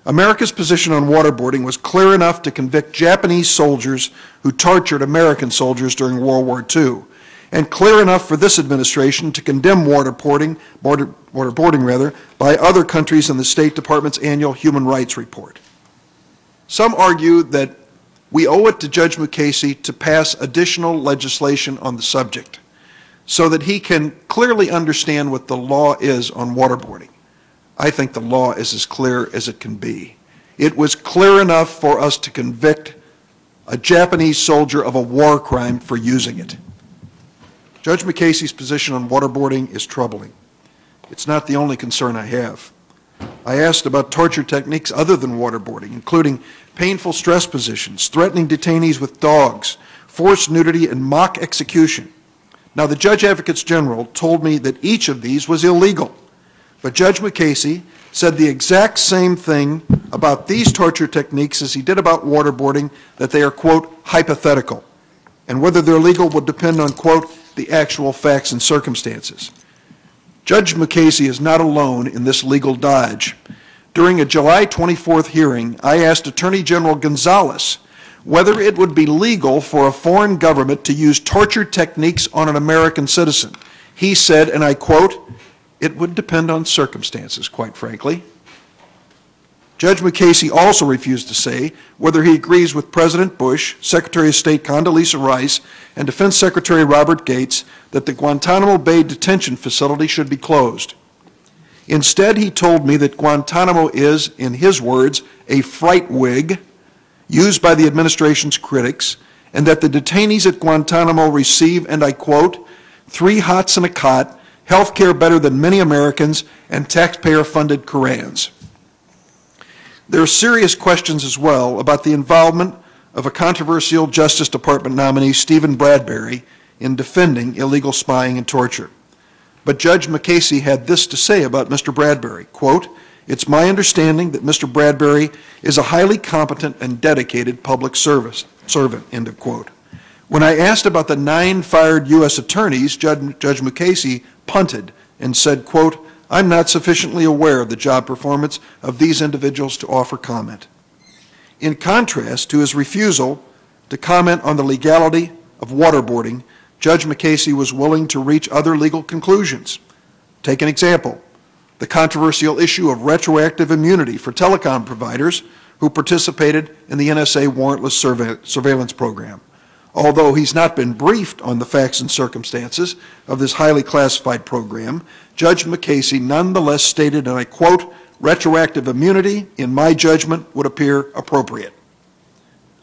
[SPEAKER 12] America's position on waterboarding was clear enough to convict Japanese soldiers who tortured American soldiers during World War II, and clear enough for this administration to condemn waterboarding by other countries in the State Department's annual Human Rights Report. Some argue that we owe it to Judge MUKASEY to pass additional legislation on the subject so that he can clearly understand what the law is on waterboarding. I think the law is as clear as it can be. It was clear enough for us to convict a Japanese soldier of a war crime for using it. Judge MUKASEY's position on waterboarding is troubling. It's not the only concern I have. I asked about torture techniques other than waterboarding, including painful stress positions, threatening detainees with dogs, forced nudity, and mock execution. Now, the Judge Advocates General told me that each of these was illegal, but Judge MUKASEY said the exact same thing about these torture techniques as he did about waterboarding, that they are, quote, hypothetical, and whether they're legal would depend on, quote, the actual facts and circumstances. Judge MUKASEY is not alone in this legal dodge. During a July 24th hearing, I asked Attorney General Gonzales whether it would be legal for a foreign government to use torture techniques on an American citizen. He said, and I quote, "It would depend on circumstances, quite frankly." Judge MUKASEY also refused to say whether he agrees with President Bush, Secretary of State Condoleezza Rice, and Defense Secretary Robert Gates that the Guantanamo Bay detention facility should be closed. Instead, he told me that Guantanamo is, in his words, a fright wig used by the administration's critics and that the detainees at Guantanamo receive, and I quote, 3 hots and a cot, health care better than many Americans, and taxpayer-funded Korans. There are serious questions as well about the involvement of a controversial Justice Department nominee, Stephen Bradbury, in defending illegal spying and torture. But Judge MUKASEY had this to say about Mr. Bradbury, quote, "It's my understanding that Mr. Bradbury is a highly competent and dedicated public servant," end of quote. When I asked about the 9 fired U.S. attorneys, Judge MUKASEY punted and said, quote, "I'm not sufficiently aware of the job performance of these individuals to offer comment." In contrast to his refusal to comment on the legality of waterboarding, Judge MUKASEY was willing to reach other legal conclusions. Take an example, the controversial issue of retroactive immunity for telecom providers who participated in the NSA warrantless surveillance program. Although he's not been briefed on the facts and circumstances of this highly classified program, Judge MUKASEY nonetheless stated, and I quote, "Retroactive immunity, in my judgment, would appear appropriate."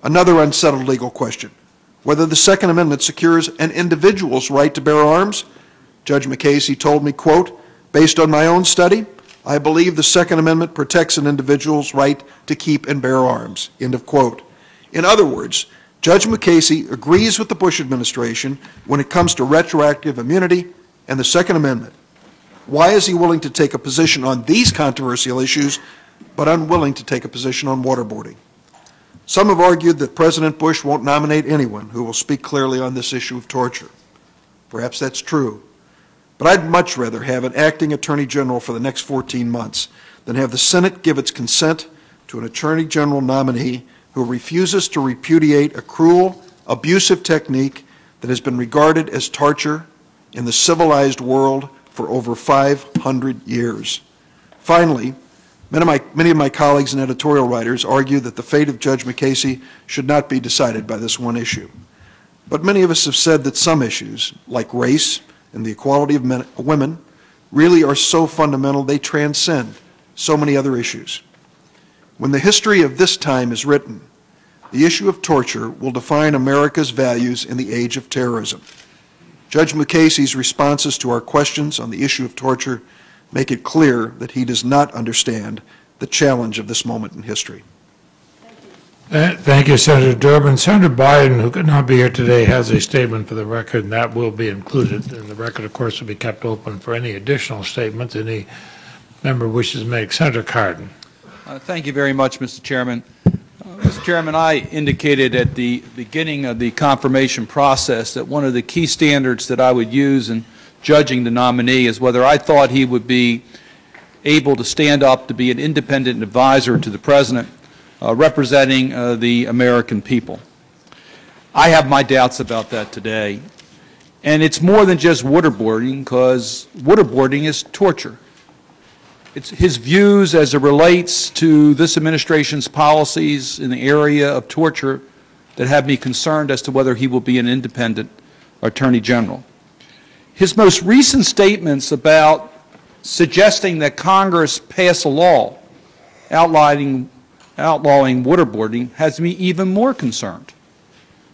[SPEAKER 12] Another unsettled legal question, whether the Second Amendment secures an individual's right to bear arms. Judge MUKASEY told me, quote, "Based on my own study, I believe the Second Amendment protects an individual's right to keep and bear arms," end of quote. In other words, Judge MUKASEY agrees with the Bush administration when it comes to retroactive immunity and the Second Amendment. Why is he willing to take a position on these controversial issues, but unwilling to take a position on waterboarding? Some have argued that President Bush won't nominate anyone who will speak clearly on this issue of torture. Perhaps that's true, but I'd much rather have an acting Attorney General for the next 14 months than have the Senate give its consent to an Attorney General nominee who refuses to repudiate a cruel, abusive technique that has been regarded as torture in the civilized world for over 500 years. Finally, many of my colleagues and editorial writers argue that the fate of Judge MUKASEY should not be decided by this one issue. But many of us have said that some issues, like race and the equality of women, really are so fundamental they transcend so many other issues. When the history of this time is written, the issue of torture will define America's values in the age of terrorism. Judge MUKASEY's responses to our questions on the issue of torture make it clear that he does not understand the challenge of this moment in history.
[SPEAKER 1] Thank you, Senator Durbin. Senator Biden, who could not be here today, has a statement for the record, and that will be included. And the record, of course, will be kept open for any additional statements any member wishes to make. Senator Cardin.
[SPEAKER 13] Thank you very much, Mr. Chairman. Mr. Chairman, I indicated at the beginning of the confirmation process that one of the key standards that I would use in judging the nominee is whether I thought he would be able to stand up to be an independent advisor to the President representing the American people. I have my doubts about that today. And it's more than just waterboarding, because waterboarding is torture. It's his views as it relates to this administration's policies in the area of torture that have me concerned as to whether he will be an independent Attorney General. His most recent statements about suggesting that Congress pass a law outlawing waterboarding has me even more concerned,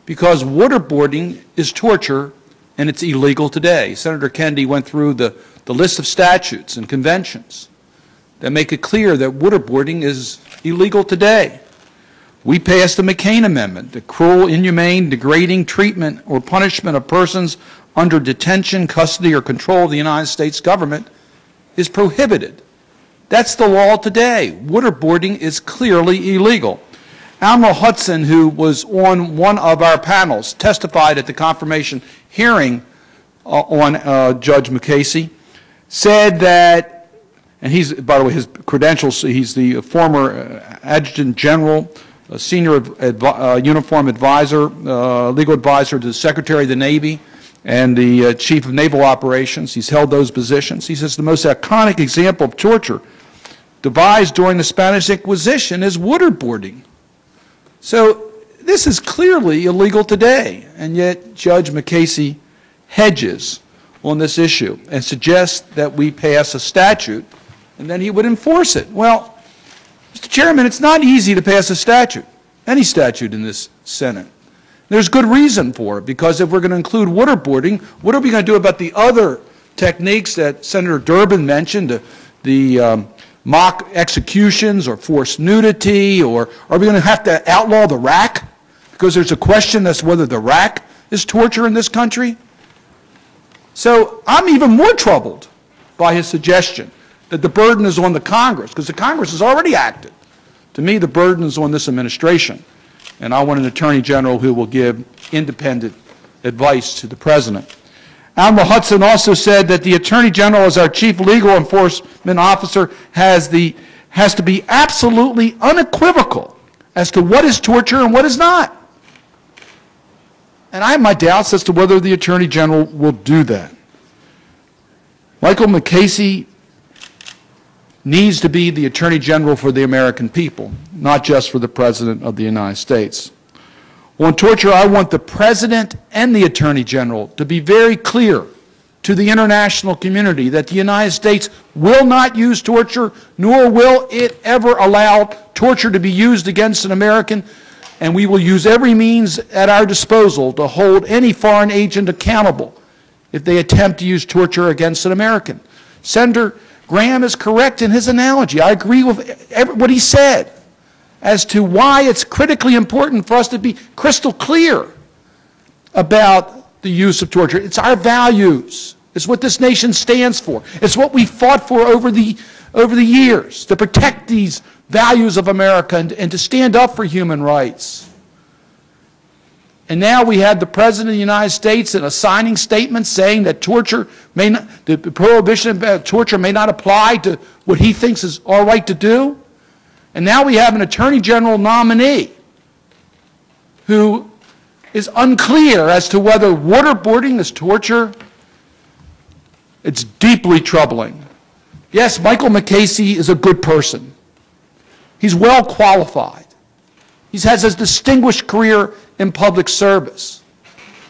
[SPEAKER 13] because waterboarding is torture and it's illegal today. Senator Kennedy went through the list of statutes and conventions that make it clear that waterboarding is illegal today. We passed the McCain Amendment. The cruel, inhumane, degrading treatment or punishment of persons under detention, custody, or control of the United States government is prohibited. That's the law today. Waterboarding is clearly illegal. Admiral Hudson, who was on one of our panels, testified at the confirmation hearing on Judge MUKASEY, said that, and he's, by the way, his credentials, he's the former Adjutant General, Senior Uniform Advisor, Legal Advisor to the Secretary of the Navy, and the Chief of Naval Operations. He's held those positions. He says the most iconic example of torture devised during the Spanish Inquisition is waterboarding. So this is clearly illegal today, and yet Judge MUKASEY hedges on this issue and suggests that we pass a statute and then he would enforce it. Well, Mr. Chairman, it's not easy to pass a statute, any statute in this Senate. There's good reason for it, because if we're going to include waterboarding, what are we going to do about the other techniques that Senator Durbin mentioned, the mock executions or forced nudity, or are we going to have to outlaw the rack? Because there's a question as to whether the rack is torture in this country. So I'm even more troubled by his suggestion that the burden is on the Congress, because the Congress has already acted. To me, the burden is on this administration, and I want an Attorney General who will give independent advice to the President. Admiral Hudson also said that the Attorney General, as our chief legal enforcement officer, has to be absolutely unequivocal as to what is torture and what is not. And I have my doubts as to whether the Attorney General will do that. Michael MUKASEY needs to be the Attorney General for the American people, not just for the President of the United States. On torture, I want the President and the Attorney General to be very clear to the international community that the United States will not use torture, nor will it ever allow torture to be used against an American, and we will use every means at our disposal to hold any foreign agent accountable if they attempt to use torture against an American. Senator Graham is correct in his analogy. I agree with what he said as to why it's critically important for us to be crystal clear about the use of torture. It's our values. It's what this nation stands for. It's what we fought for over the years, to protect these values of America and to stand up for human rights. And now we had the President of the United States in a signing statement saying that torture may not, the prohibition of torture may not apply to what he thinks is all right to do. And now we have an Attorney General nominee who is unclear as to whether waterboarding is torture. It's deeply troubling. Yes, Michael MUKASEY is a good person. He's well qualified. He has a distinguished career in public service.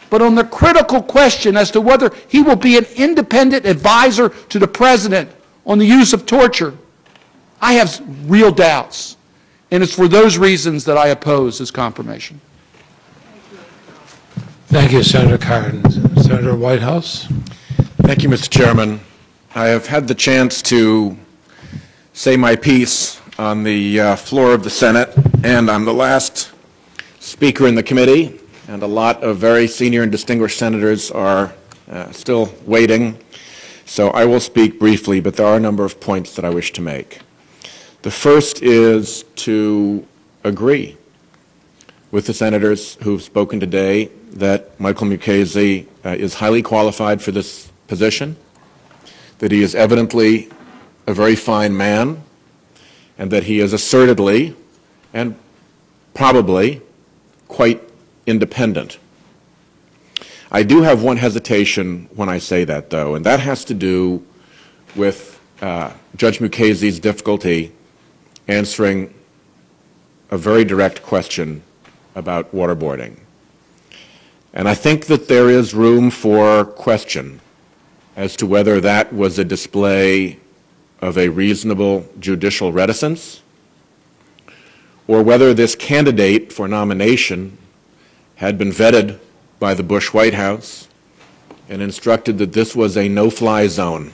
[SPEAKER 13] But on the critical question as to whether he will be an independent advisor to the President on the use of torture, I have real doubts. And it's for those reasons that I oppose his confirmation.
[SPEAKER 1] Thank you, Senator Cardin. Senator Whitehouse.
[SPEAKER 14] Thank you, Mr. Chairman. I have had the chance to say my piece on the floor of the Senate, and I'm the last speaker in the committee, and a lot of very senior and distinguished senators are still waiting. So I will speak briefly, but there are a number of points that I wish to make. The first is to agree with the senators who've spoken today that Michael MUKASEY is highly qualified for this position, that he is evidently a very fine man, and that he is assertedly and probably quite independent. I do have one hesitation when I say that, though, and that has to do with Judge MUKASEY's difficulty answering a very direct question about waterboarding. And I think that there is room for question as to whether that was a display of a reasonable judicial reticence, or whether this candidate for nomination had been vetted by the Bush White House and instructed that this was a no-fly zone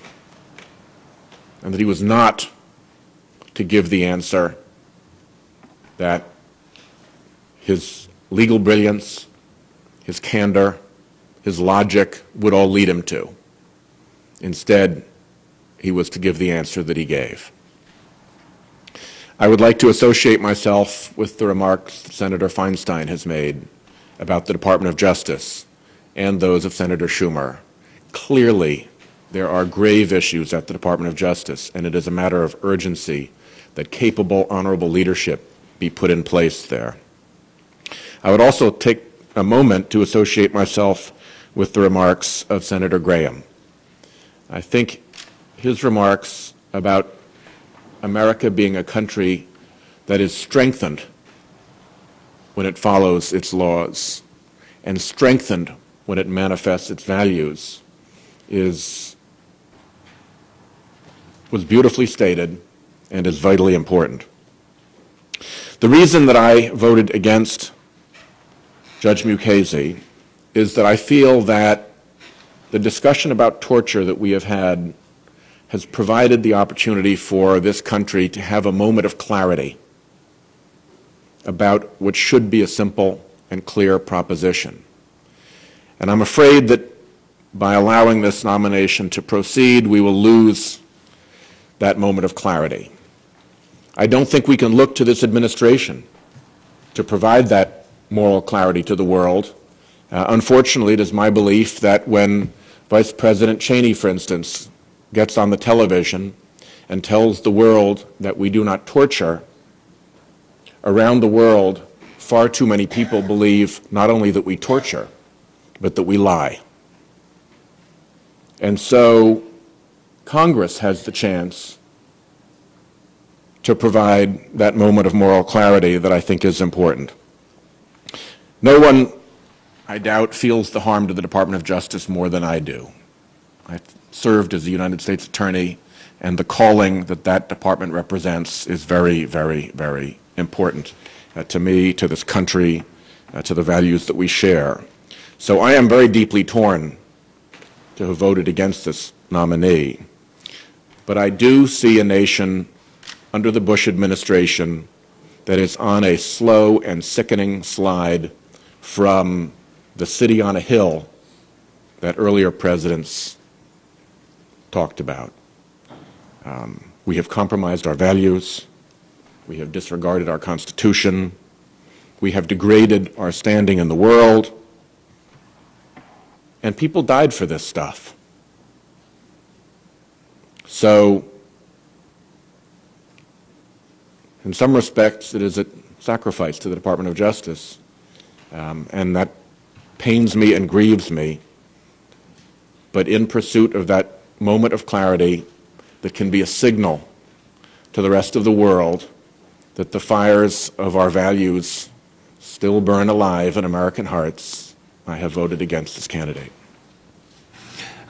[SPEAKER 14] and that he was not to give the answer that his legal brilliance, his candor, his logic would all lead him to. Instead, he was to give the answer that he gave. I would like to associate myself with the remarks Senator Feinstein has made about the Department of Justice and those of Senator Schumer. Clearly, there are grave issues at the Department of Justice, and it is a matter of urgency that capable, honorable leadership be put in place there. I would also take a moment to associate myself with the remarks of Senator Graham. I think his remarks about America being a country that is strengthened when it follows its laws and strengthened when it manifests its values was beautifully stated and is vitally important. The reason that I voted against Judge Mukasey, is that I feel that the discussion about torture that we have had has provided the opportunity for this country to have a moment of clarity about what should be a simple and clear proposition. And I'm afraid that by allowing this nomination to proceed, we will lose that moment of clarity. I don't think we can look to this administration to provide that moral clarity to the world. Unfortunately, it is my belief that when Vice President Cheney, for instance, gets on the television and tells the world that we do not torture, around the world, far too many people believe not only that we torture, but that we lie. And so Congress has the chance to provide that moment of moral clarity that I think is important. No one, I doubt, feels the harm to the Department of Justice more than I do. I've served as a United States Attorney, and the calling that that department represents is very, very, very important to me, to this country, to the values that we share. So I am very deeply torn to have voted against this nominee. But I do see a nation under the Bush administration that is on a slow and sickening slide from the city on a hill that earlier presidents talked about. We have compromised our values. We have disregarded our Constitution. We have degraded our standing in the world. And people died for this stuff. So, in some respects, it is a sacrifice to the Department of Justice, and that pains me and grieves me. But in pursuit of that moment of clarity that can be a signal to the rest of the world that the fires of our values still burn alive in American hearts, I have voted against this candidate.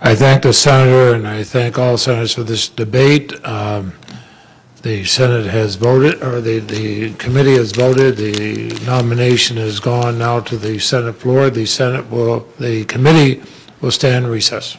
[SPEAKER 1] I thank the Senator, and I thank all senators for this debate. The Senate has voted, or the committee has voted. The nomination has gone now to the Senate floor. The committee will stand in recess.